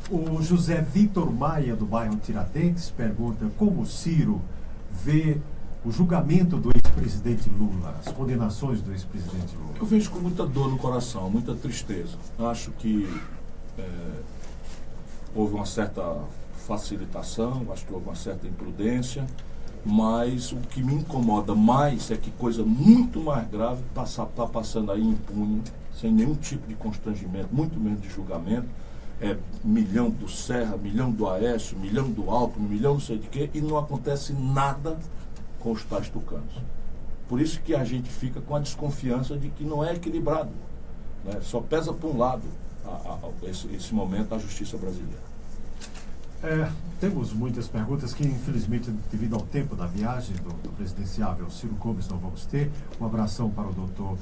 O José Vitor Maia, do bairro Tiradentes, pergunta como o Ciro vê o julgamento do ex-presidente Lula, as condenações do ex-presidente Lula. Eu vejo com muita dor no coração, muita tristeza. Acho que houve uma certa facilitação, acho que houve uma certa imprudência. Mas o que me incomoda mais é que coisa muito mais grave está passando aí impune, sem nenhum tipo de constrangimento, muito menos de julgamento. Milhão do Serra, milhão do Aécio, milhão do Alckmin, milhão não sei de quê, e não acontece nada com os tais tucanos. Por isso que a gente fica com a desconfiança de que não é equilibrado, né? Só pesa para um lado esse momento a justiça brasileira. Temos muitas perguntas que, infelizmente, devido ao tempo da viagem do presidenciável Ciro Gomes, não vamos ter. Um abração para o doutor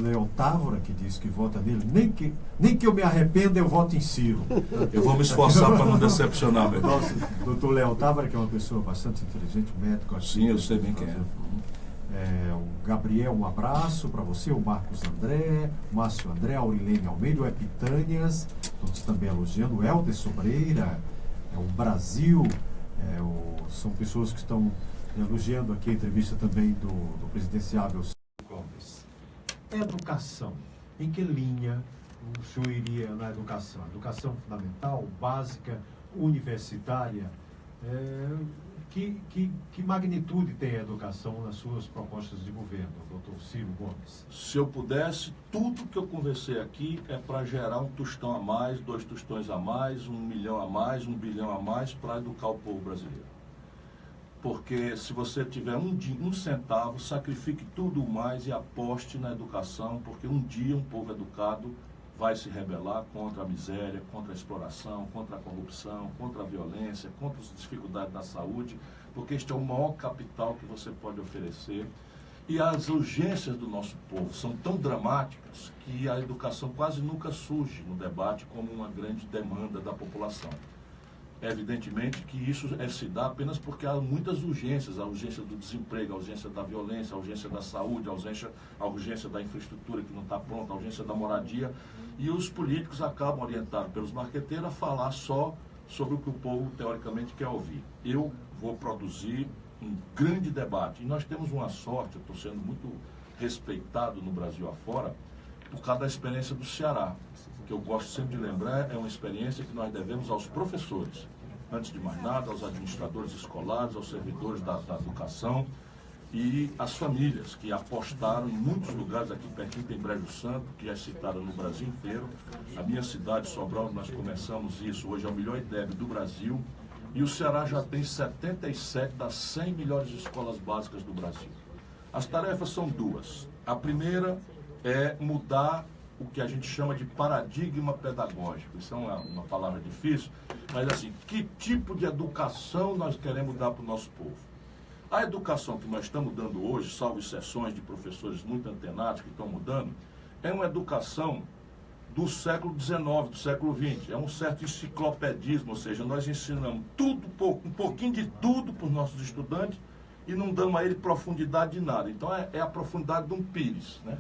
Léo Távora, que diz que vota nele. Nem que eu me arrependa, eu voto em Ciro. Eu vou me esforçar para não decepcionar, meu irmão. Doutor Léo Távora, que é uma pessoa bastante inteligente, médico. Sim, eu sei bem quem é. O Gabriel, um abraço para você, o Marcos André, Márcio André, Aurilene Almeida, o Epitânias, todos também elogiando, o Helder Sobreira, o Brasil, são pessoas que estão elogiando aqui a entrevista também do presidenciável Ciro Gomes. Educação, em que linha o senhor iria na educação? Educação fundamental, básica, universitária? Que magnitude tem a educação nas suas propostas de governo, doutor Ciro Gomes? Se eu pudesse, tudo que eu conversei aqui é para gerar um tostão a mais, 2 tostões a mais, 1 milhão a mais, 1 bilhão a mais para educar o povo brasileiro. Porque se você tiver um centavo, sacrifique tudo mais e aposte na educação, porque um dia um povo educado vai se rebelar contra a miséria, contra a exploração, contra a corrupção, contra a violência, contra as dificuldades da saúde, porque este é o maior capital que você pode oferecer. E as urgências do nosso povo são tão dramáticas que a educação quase nunca surge no debate como uma grande demanda da população. Evidentemente que isso se dá apenas porque há muitas urgências, a urgência do desemprego, a urgência da violência, a urgência da saúde, a urgência da infraestrutura que não está pronta, a urgência da moradia, e os políticos acabam orientados pelos marqueteiros a falar só sobre o que o povo teoricamente quer ouvir. Eu vou produzir um grande debate, e nós temos uma sorte, eu estou sendo muito respeitado no Brasil afora, por causa da experiência do Ceará, que eu gosto sempre de lembrar, é uma experiência que nós devemos aos professores, antes de mais nada, aos administradores escolares, aos servidores da educação e às famílias que apostaram em muitos lugares. Aqui pertinho tem Brejo Santo, que é citada no Brasil inteiro. A minha cidade, Sobral, nós começamos isso, hoje é o melhor IDEB do Brasil, e o Ceará já tem 77 das 100 melhores escolas básicas do Brasil. As tarefas são 2. A primeira é mudar o que a gente chama de paradigma pedagógico. Isso é uma palavra difícil, mas assim, que tipo de educação nós queremos dar para o nosso povo? A educação que nós estamos dando hoje, salvo exceções de professores muito antenados que estão mudando, é uma educação do século XIX, do século XX. É um certo enciclopedismo, ou seja, nós ensinamos tudo, um pouquinho de tudo para os nossos estudantes e não damos a ele profundidade de nada. Então é a profundidade de um pires, né?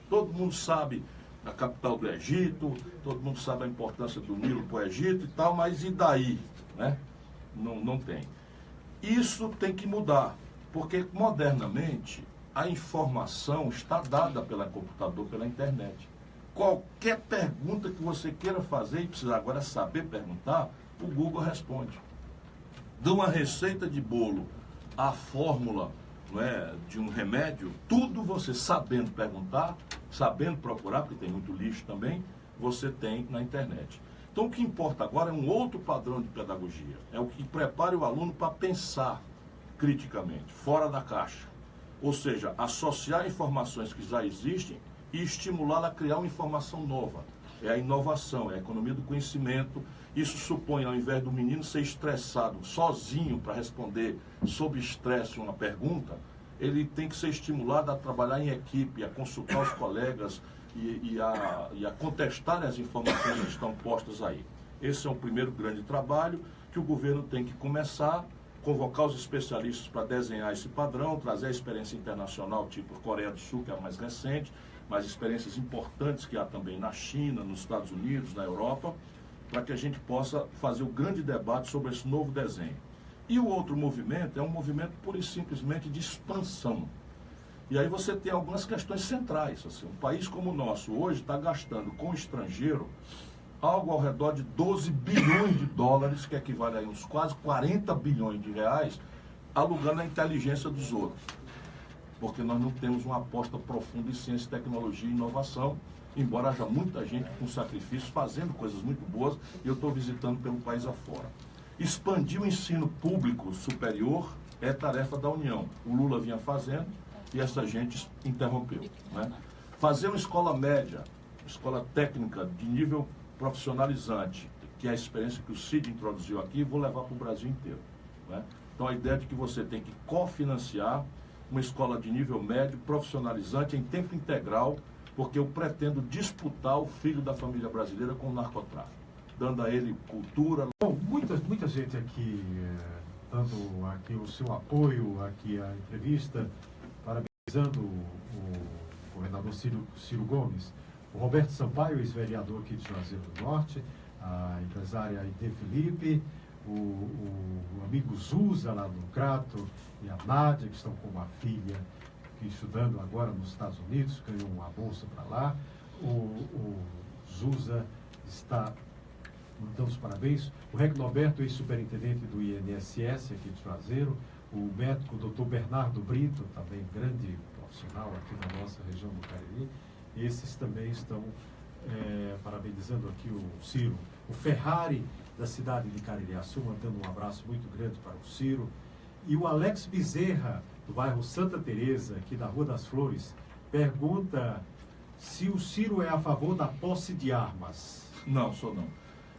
Todo mundo sabe a capital do Egito, todo mundo sabe a importância do Nilo para o Egito e tal, mas e daí? Né? Não tem. Isso tem que mudar, porque modernamente a informação está dada pelo computador, pela internet. Qualquer pergunta que você queira fazer e precisa agora saber perguntar, o Google responde. De uma receita de bolo à fórmula, não é, de um remédio, tudo você sabendo perguntar, sabendo procurar, porque tem muito lixo também, você tem na internet. Então o que importa agora é um outro padrão de pedagogia, é o que prepare o aluno para pensar criticamente, fora da caixa. Ou seja, associar informações que já existem e estimulá-la a criar uma informação nova. É a inovação, é a economia do conhecimento. Isso supõe, ao invés do menino ser estressado sozinho para responder sob estresse uma pergunta, ele tem que ser estimulado a trabalhar em equipe, a consultar os colegas e a contestar as informações que estão postas aí. Esse é o primeiro grande trabalho que o governo tem que começar, convocar os especialistas para desenhar esse padrão, trazer a experiência internacional, tipo Coreia do Sul, que é a mais recente, mas experiências importantes que há também na China, nos Estados Unidos, na Europa, para que a gente possa fazer o grande debate sobre esse novo desenho. E o outro movimento é um movimento pura e simplesmente de expansão. E aí você tem algumas questões centrais. Assim, um país como o nosso hoje está gastando com o estrangeiro algo ao redor de 12 bilhões de dólares, que equivale a uns quase 40 bilhões de reais, alugando a inteligência dos outros. Porque nós não temos uma aposta profunda em ciência, tecnologia e inovação, embora haja muita gente com sacrifício fazendo coisas muito boas, e eu estou visitando pelo país afora. Expandir o ensino público superior é tarefa da União. O Lula vinha fazendo e essa gente interrompeu, né? Fazer uma escola média, escola técnica de nível profissionalizante, que é a experiência que o Cid introduziu aqui, vou levar para o Brasil inteiro, né? Então a ideia de que você tem que cofinanciar uma escola de nível médio, profissionalizante, em tempo integral, porque eu pretendo disputar o filho da família brasileira com o narcotráfico, dando a ele cultura. Bom, muita gente aqui dando aqui o seu apoio, aqui a entrevista, parabenizando o governador Ciro Gomes, o Roberto Sampaio, ex-vereador aqui de Juazeiro do Norte, a empresária Aide Felipe, o amigo Zusa lá no Crato e a Nádia, que estão com uma filha que estudando agora nos Estados Unidos, ganhou uma bolsa para lá. O Zusa está dando os parabéns. O Recnoberto, ex-superintendente do INSS aqui de Juazeiro, o médico Dr. Bernardo Brito, também grande profissional aqui na nossa região do Cariri, esses também estão parabenizando aqui o Ciro. O Ferrari, da cidade de Caririaçu, mandando um abraço muito grande para o Ciro. E o Alex Bezerra, do bairro Santa Teresa, aqui da Rua das Flores, pergunta se o Ciro é a favor da posse de armas. Não, sou não.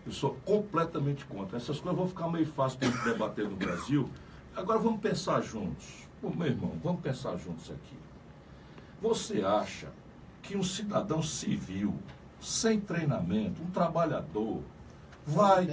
Eu sou completamente contra. Essas coisas vão ficar meio fácil para a gente debater no Brasil. Agora vamos pensar juntos. Meu irmão, vamos pensar juntos aqui. Você acha que um cidadão civil, sem treinamento, um trabalhador, vai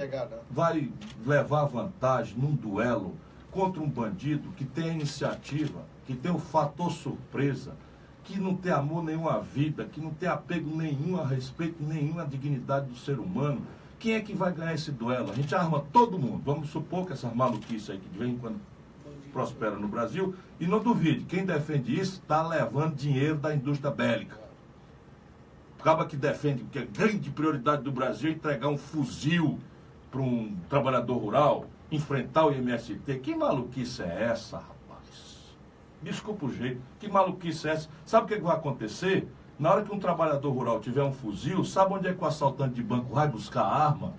levar vantagem num duelo contra um bandido que tem a iniciativa, que tem o fator surpresa, que não tem amor nenhum à vida, que não tem apego nenhum a respeito nenhum à dignidade do ser humano? Quem é que vai ganhar esse duelo? A gente arma todo mundo. Vamos supor que essas maluquices aí que de vez em quando prospera no Brasil, e não duvide, quem defende isso está levando dinheiro da indústria bélica. Acaba que defende que a grande prioridade do Brasil é entregar um fuzil para um trabalhador rural, enfrentar o MST. Que maluquice é essa, rapaz? Desculpa o jeito. Que maluquice é essa? Sabe o que vai acontecer? Na hora que um trabalhador rural tiver um fuzil, sabe onde é que o assaltante de banco vai buscar arma?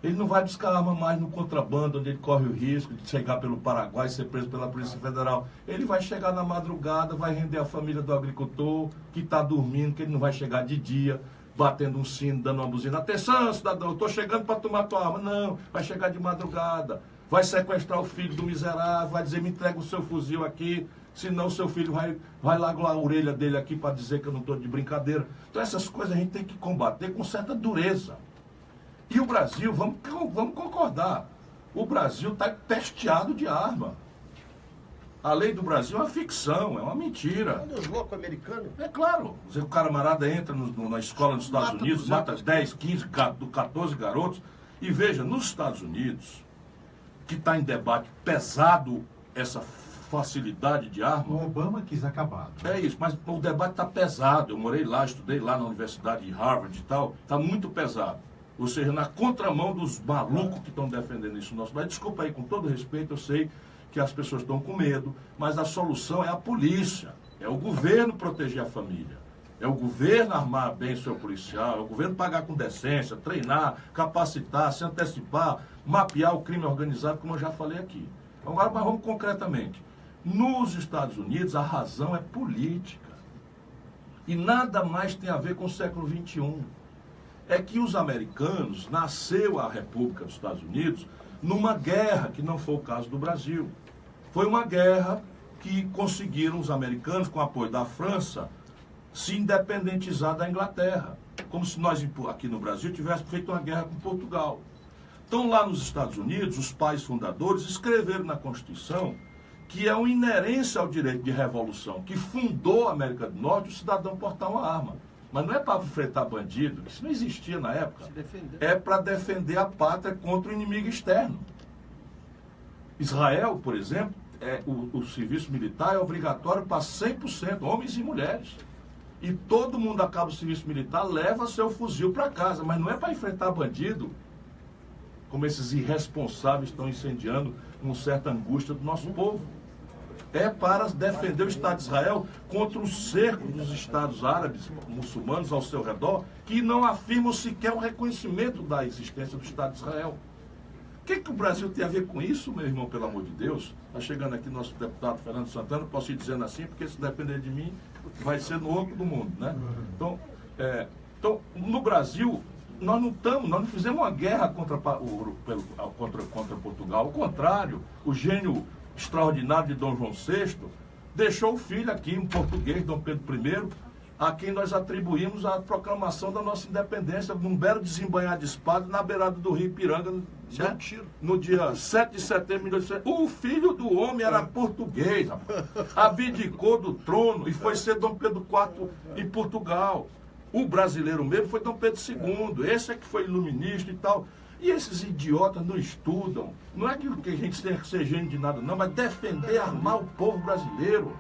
Ele não vai buscar arma mais no contrabando, onde ele corre o risco de chegar pelo Paraguai e ser preso pela Polícia Federal. Ele vai chegar na madrugada, vai render a família do agricultor que está dormindo, que ele não vai chegar de dia, batendo um sino, dando uma buzina. Atenção, cidadão, eu estou chegando para tomar tua arma. Não, vai chegar de madrugada, vai sequestrar o filho do miserável, vai dizer, me entrega o seu fuzil aqui, senão o seu filho vai lá a orelha dele aqui para dizer que eu não estou de brincadeira. Então essas coisas a gente tem que combater com certa dureza. E o Brasil, vamos concordar, o Brasil está testeado de arma. A lei do Brasil é uma ficção, é uma mentira. Olha os loucos americanos. É claro, o camarada entra na escola dos Estados Unidos, mata 10, 15, 14 garotos. E veja, nos Estados Unidos, que está em debate pesado essa facilidade de arma. O Obama quis acabar. É isso, mas o debate está pesado. Eu morei lá, estudei lá na Universidade de Harvard e tal, está muito pesado. Ou seja, na contramão dos malucos que estão defendendo isso no nosso país. Desculpa aí, com todo respeito, eu sei que as pessoas estão com medo, mas a solução é a polícia, é o governo proteger a família, é o governo armar bem seu policial, é o governo pagar com decência, treinar, capacitar, se antecipar, mapear o crime organizado, como eu já falei aqui. Agora, mas vamos concretamente. Nos Estados Unidos, a razão é política. E nada mais tem a ver com o século XXI. É que os americanos, nasceu a República dos Estados Unidos numa guerra, que não foi o caso do Brasil. Foi uma guerra que conseguiram os americanos, com o apoio da França, se independentizar da Inglaterra. Como se nós aqui no Brasil tivéssemos feito uma guerra com Portugal. Então lá nos Estados Unidos, os pais fundadores escreveram na Constituição que é uma inerência ao direito de revolução, que fundou a América do Norte o cidadão portar uma arma. Mas não é para enfrentar bandido, isso não existia na época. É para defender a pátria contra o inimigo externo. Israel, por exemplo, o serviço militar é obrigatório para 100%, homens e mulheres. E todo mundo acaba o serviço militar, leva seu fuzil para casa, mas não é para enfrentar bandido. como esses irresponsáveis estão incendiando uma certa angústia do nosso povo. É para defender o Estado de Israel contra o cerco dos Estados árabes muçulmanos ao seu redor, que não afirmam sequer o reconhecimento da existência do Estado de Israel. O que o Brasil tem a ver com isso, meu irmão, pelo amor de Deus? Está chegando aqui nosso deputado Fernando Santana, posso ir dizendo assim, porque se depender de mim, vai ser no oco do mundo, né? Então, no Brasil, nós não fizemos uma guerra contra Portugal. Ao contrário, o gênio extraordinário de Dom João VI deixou o filho aqui, um português, Dom Pedro I, a quem nós atribuímos a proclamação da nossa independência, num belo desembanhar de espada na beirada do rio Ipiranga, né? No dia 7 de setembro de 1800. O filho do homem era português, abdicou do trono e foi ser Dom Pedro IV em Portugal. O brasileiro mesmo foi Dom Pedro II, esse é que foi iluminista e tal. E esses idiotas não estudam. Não é que a gente tenha que ser gênio de nada, não, mas defender, armar o povo brasileiro.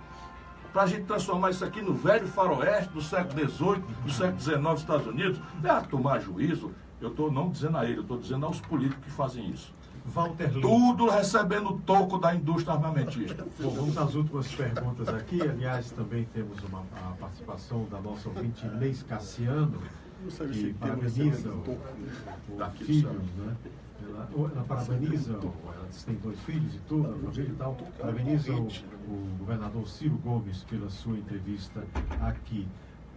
Para a gente transformar isso aqui no velho faroeste do século XVIII, do século XIX dos Estados Unidos. É tomar juízo. Eu estou não dizendo a ele, eu estou dizendo aos políticos que fazem isso. Walter Lima. Tudo recebendo o toco da indústria armamentista. Bom, vamos às últimas perguntas aqui. Aliás, também temos a participação da nossa ouvinte Inês Cassiano, que parabeniza o filho, né? Ela parabeniza, ela tem 2 filhos e tudo, a família e tal. Parabeniza o governador Ciro Gomes pela sua entrevista aqui.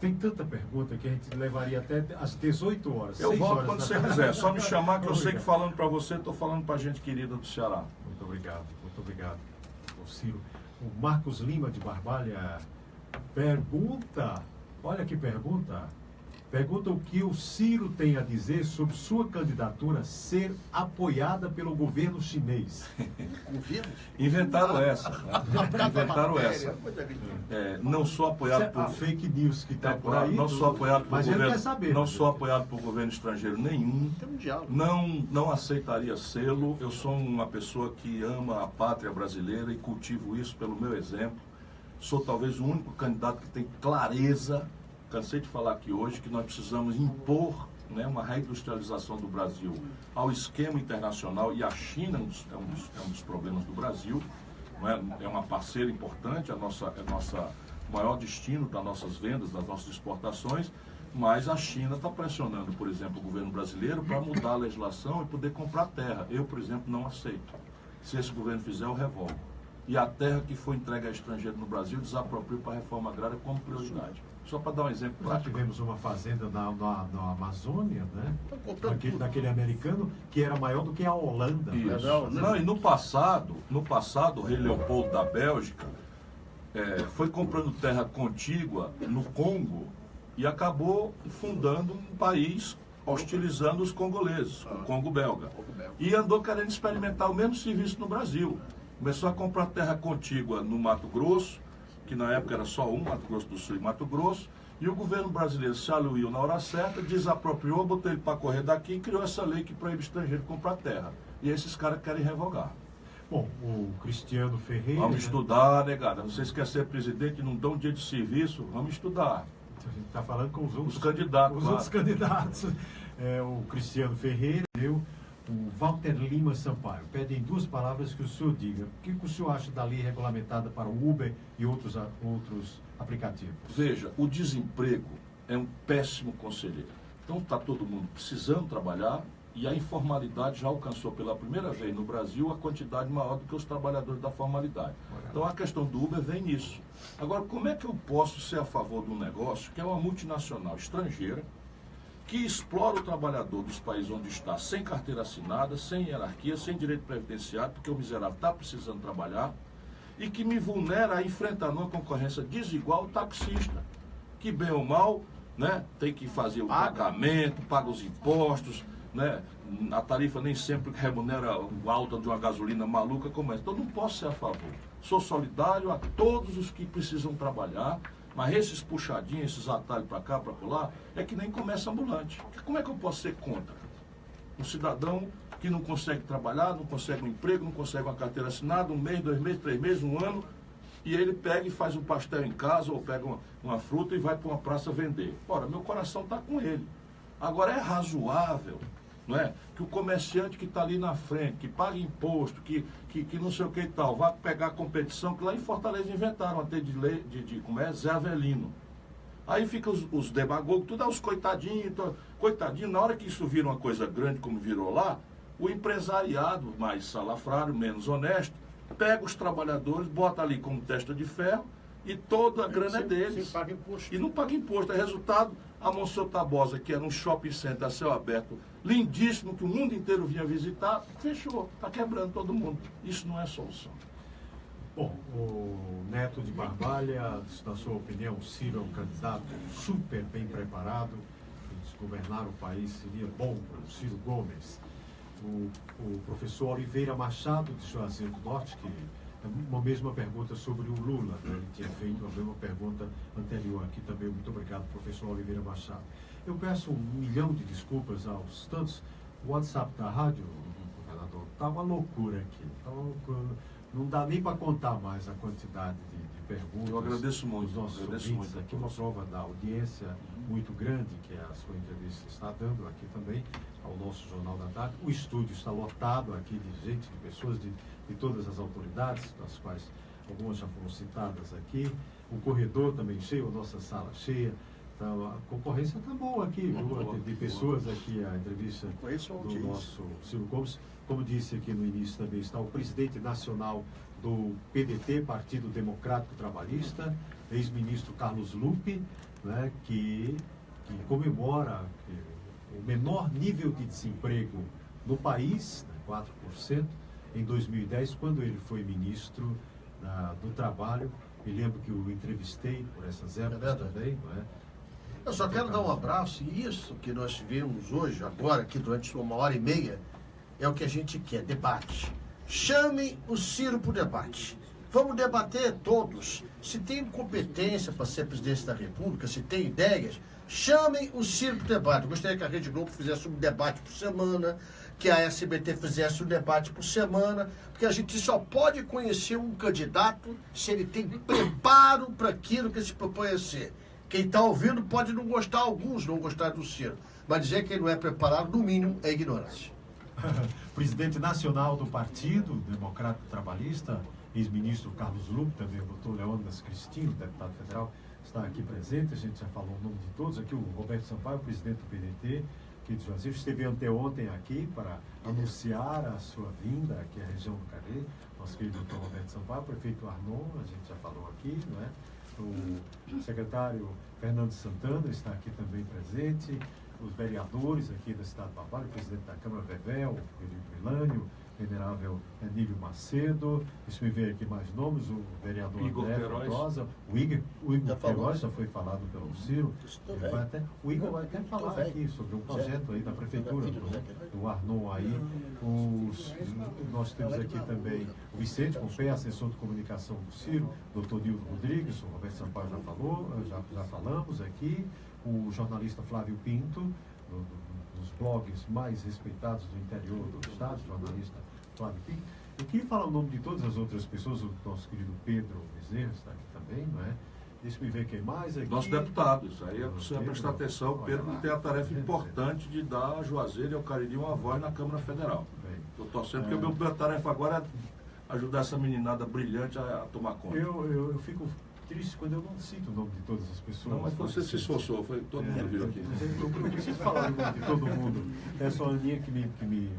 Tem tanta pergunta que a gente levaria até às 18 horas. Eu volto quando você quiser. Só me chamar que eu sei que falando para você, estou falando para a gente querida do Ceará. Muito obrigado, Ciro. O Marcos Lima de Barbalha pergunta, olha que pergunta. Pergunta o que o Ciro tem a dizer sobre sua candidatura ser apoiada pelo governo chinês. Inventaram essa. Né? Inventaram essa. Não sou apoiado por fake news que está por aí. Não sou apoiado por governo. Saber, não sou apoiado por governo estrangeiro nenhum. Não aceitaria sê-lo. Eu sou uma pessoa que ama a pátria brasileira e cultivo isso pelo meu exemplo. Sou talvez o único candidato que tem clareza. Cansei de falar aqui hoje que nós precisamos impor, né, uma reindustrialização do Brasil ao esquema internacional, e a China é um dos problemas do Brasil, é uma parceira importante, é nosso maior destino das nossas vendas, das nossas exportações, mas a China está pressionando, por exemplo, o governo brasileiro para mudar a legislação e poder comprar terra. Eu, por exemplo, não aceito. Se esse governo fizer, eu revogo. E a terra que foi entregue a estrangeiro no Brasil, desaproprio para a reforma agrária como prioridade. Só para dar um exemplo prático. Nós tivemos uma fazenda na Amazônia, né? Daquele americano, que era maior do que a Holanda. Isso. Não, e no passado, o rei Leopoldo da Bélgica foi comprando terra contígua no Congo e acabou fundando um país hostilizando os congoleses, o Congo belga. E andou querendo experimentar o mesmo serviço no Brasil. Começou a comprar terra contígua no Mato Grosso, que na época era só Mato Grosso do Sul e Mato Grosso, e o governo brasileiro se aluiu na hora certa, desapropriou, botou ele para correr daqui e criou essa lei que proíbe estrangeiro comprar terra. E esses caras querem revogar. Bom, o Cristiano Ferreira... Vamos estudar, negada. Vocês querem ser presidente e não dão um dia de serviço? Vamos estudar. A gente está falando com os outros candidatos. Outros candidatos. O Cristiano Ferreira, o Walter Lima Sampaio, pede em 2 palavras que o senhor diga. O que o senhor acha da lei regulamentada para o Uber e outros aplicativos? Veja, o desemprego é um péssimo conselheiro. Então está todo mundo precisando trabalhar e a informalidade já alcançou pela primeira vez no Brasil a quantidade maior do que os trabalhadores da formalidade. Então a questão do Uber vem nisso. Agora, como é que eu posso ser a favor de um negócio que é uma multinacional estrangeira, que explora o trabalhador dos países onde está, sem carteira assinada, sem hierarquia, sem direito previdenciário, porque o miserável está precisando trabalhar, e que me vulnera a enfrentar numa concorrência desigual o taxista, que bem ou mal, né, tem que fazer o pagamento, paga os impostos, né, a tarifa nem sempre remunera o alta de uma gasolina maluca como essa. Então não posso ser a favor. Sou solidário a todos os que precisam trabalhar, mas esses puxadinhos, esses atalhos para cá, para lá, é que nem comércio ambulante. Como é que eu posso ser contra? Um cidadão que não consegue trabalhar, não consegue um emprego, não consegue uma carteira assinada, 1 mês, 2 meses, 3 meses, 1 ano, e ele pega e faz um pastel em casa, ou pega uma fruta e vai para uma praça vender. Ora, meu coração está com ele. Agora, é razoável não é? Que o comerciante que está ali na frente, que paga imposto, que não sei o que e tal, vai pegar a competição, que lá em Fortaleza inventaram até como é, Zé Avelino. Aí ficam os demagogos, tudo os coitadinhos, na hora que isso vira uma coisa grande como virou lá, o empresariado mais salafrário, menos honesto, pega os trabalhadores, bota ali como testa de ferro e toda a grana é deles. Sim, paga imposto. E não paga imposto. É resultado, a Monsenhor Tabosa, que era um shopping center a céu aberto, lindíssimo, que o mundo inteiro vinha visitar, fechou, está quebrando todo mundo. Isso não é solução. Bom, o Neto de Barbalha, na sua opinião, o Ciro é um candidato super bem preparado. Se governar o país seria bom para o Ciro Gomes. O professor Oliveira Machado, de Juazeiro do Norte, que uma mesma pergunta sobre o Lula, né? Ele tinha feito a mesma pergunta anterior aqui também. Muito obrigado, professor Oliveira Machado. Eu peço 1 milhão de desculpas aos tantos. O WhatsApp da rádio, governador, está uma loucura aqui. Tá uma loucura. Não dá nem para contar mais a quantidade de perguntas. Eu agradeço muito. Dos nossos ouvintes aqui, uma prova da audiência muito grande que a sua entrevista está dando aqui também ao nosso Jornal da Tarde. O estúdio está lotado aqui de gente, de pessoas de todas as autoridades, das quais algumas já foram citadas aqui. O corredor também cheio, a nossa sala cheia. Então, a concorrência está boa aqui, viu? De pessoas aqui, a entrevista do nosso Ciro Gomes. Como disse aqui no início também, está o presidente nacional do PDT, Partido Democrático Trabalhista, ex-ministro Carlos Lupe, né, que comemora o menor nível de desemprego no país, né, 4%, em 2010, quando ele foi ministro do Trabalho. Me lembro que eu o entrevistei por essas épocas também, não é? Eu só quero dar um abraço, e isso que nós vimos hoje, agora, aqui durante 1h30, é o que a gente quer, debate. Chamem o Ciro para o debate. Vamos debater todos. Se tem competência para ser presidente da República, se tem ideias, chamem o Ciro para o debate. Eu gostaria que a Rede Globo fizesse um debate por semana, que a SBT fizesse um debate por semana, porque a gente só pode conhecer um candidato se ele tem preparo para aquilo que se propõe a ser. Quem está ouvindo pode não gostar, alguns não gostar do Ciro, mas dizer que ele não é preparado, no mínimo, é ignorância. Presidente nacional do Partido Democrático Trabalhista, ex-ministro Carlos Lupe, também o doutor Leônidas Cristino, deputado federal, está aqui presente. A gente já falou o nome de todos aqui. O Roberto Sampaio, presidente do PDT, aqui de Juazeiro, esteve anteontem aqui para anunciar a sua vinda aqui à região do Cariri. Nosso querido doutor Roberto Sampaio, prefeito Arnon, a gente já falou aqui, não é? O secretário Fernando Santana está aqui também presente, os vereadores aqui da cidade de Barbalha, o presidente da Câmara Vevel, o Felipe Milânio, o venerável Emílio Macedo, deixa eu ver aqui mais nomes, o vereador Igor André Queiroz. Feitosa, o Igor Queiroz já foi falado pelo Ciro. O Igor vai até falar aqui sobre um projeto aí da prefeitura do Arnon aí. Nós temos aqui também o Vicente Pompé, assessor de comunicação do Ciro, doutor Nildo Rodrigues, o Roberto Sampaio já falou, já falamos aqui, o jornalista Flávio Pinto, dos blogs mais respeitados do interior do estado, jornalista Flávio Pinto. Eu queria falar o nome de todas as outras pessoas, o nosso querido Pedro Bezerra está aqui também, não é? Deixa-me ver quem mais aqui. Nosso deputado, isso aí precisa prestar atenção. O Pedro tem a tarefa importante de dar a Juazeiro e ao Cariri uma voz na Câmara Federal. Estou torcendo, porque a minha tarefa agora é ajudar essa meninada brilhante a tomar conta. Eu fico triste quando eu não cito o nome de todas as pessoas. Não, mas você se esforçou, foi todo mundo viu aqui. Eu preciso falar o nome de todo mundo. É só a Aninha que me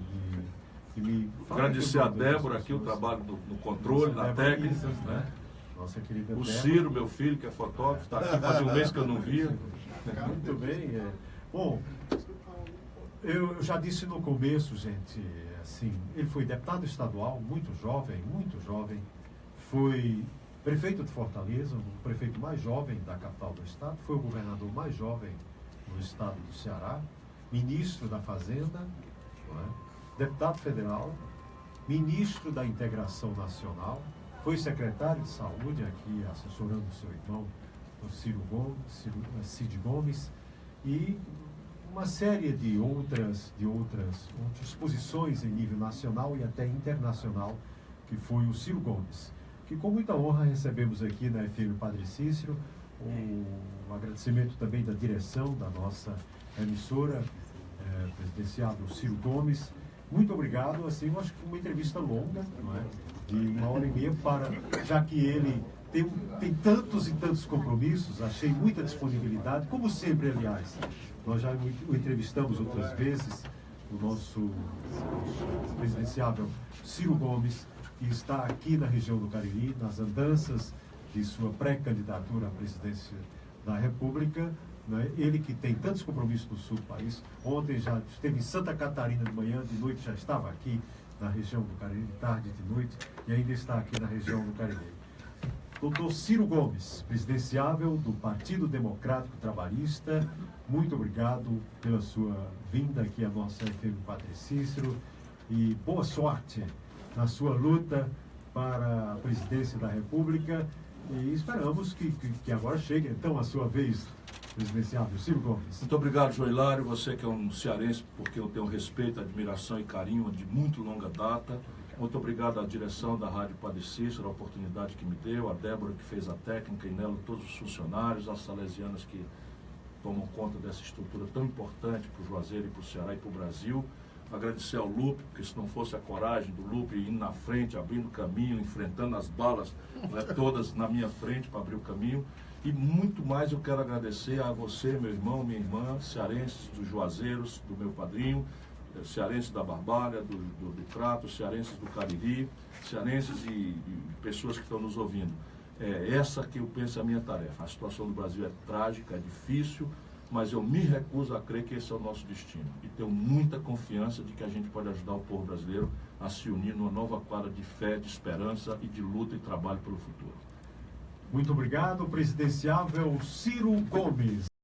fala. Agradecer a Débora aqui, o trabalho no controle, na técnica, né? Nossa querida O Débora. Ciro, meu filho, que é fotógrafo, está aqui, fazia um mês que eu não via. Muito bem. Bom, eu já disse no começo, gente, assim, ele foi deputado estadual, muito jovem, foi prefeito de Fortaleza, o prefeito mais jovem da capital do estado, foi o governador mais jovem no estado do Ceará, ministro da Fazenda, não é? Deputado federal, ministro da Integração Nacional, foi secretário de Saúde aqui, assessorando o seu irmão, o Cid Gomes, e uma série de outras posições em nível nacional e até internacional, que foi o Ciro Gomes, que com muita honra recebemos aqui na FM Padre Cícero. Um agradecimento também da direção da nossa emissora, presidenciável Ciro Gomes. Muito obrigado. Assim, eu acho que uma entrevista longa, não é? De 1h30, já que ele tem tantos e tantos compromissos, achei muita disponibilidade, como sempre, aliás. Nós já o entrevistamos outras vezes, o nosso presidenciável Ciro Gomes, que está aqui na região do Cariri, nas andanças de sua pré-candidatura à presidência da República. Né? Ele que tem tantos compromissos no sul do país. Ontem já esteve em Santa Catarina de manhã, de noite já estava aqui na região do Cariri, de tarde e de noite, e ainda está aqui na região do Cariri. Doutor Ciro Gomes, presidenciável do Partido Democrático Trabalhista, muito obrigado pela sua vinda aqui à nossa FM Padre Cícero e boa sorte na sua luta para a presidência da República e esperamos que agora chegue então a sua vez, presidenciável Ciro Gomes. Muito obrigado, João Hilário, você que é um cearense, porque eu tenho respeito, admiração e carinho de muito longa data. Muito obrigado à direção da Rádio Padre Cícero, a oportunidade que me deu, a Débora que fez a técnica e nela todos os funcionários, as salesianas que tomam conta dessa estrutura tão importante para o Juazeiro e para o Ceará e para o Brasil. Agradecer ao Lupe, porque se não fosse a coragem do Lupe indo na frente, abrindo caminho, enfrentando as balas, né, todas na minha frente para abrir o caminho. E muito mais eu quero agradecer a você, meu irmão, minha irmã, cearenses dos Juazeiros, do meu padrinho, cearenses da Barbalha, do Crato, cearenses do Cariri, cearenses e pessoas que estão nos ouvindo. É essa que eu penso a minha tarefa. A situação do Brasil é trágica, é difícil, mas eu me recuso a crer que esse é o nosso destino. E tenho muita confiança de que a gente pode ajudar o povo brasileiro a se unir numa nova quadra de fé, de esperança e de luta e trabalho pelo futuro. Muito obrigado, presidenciável Ciro Gomes.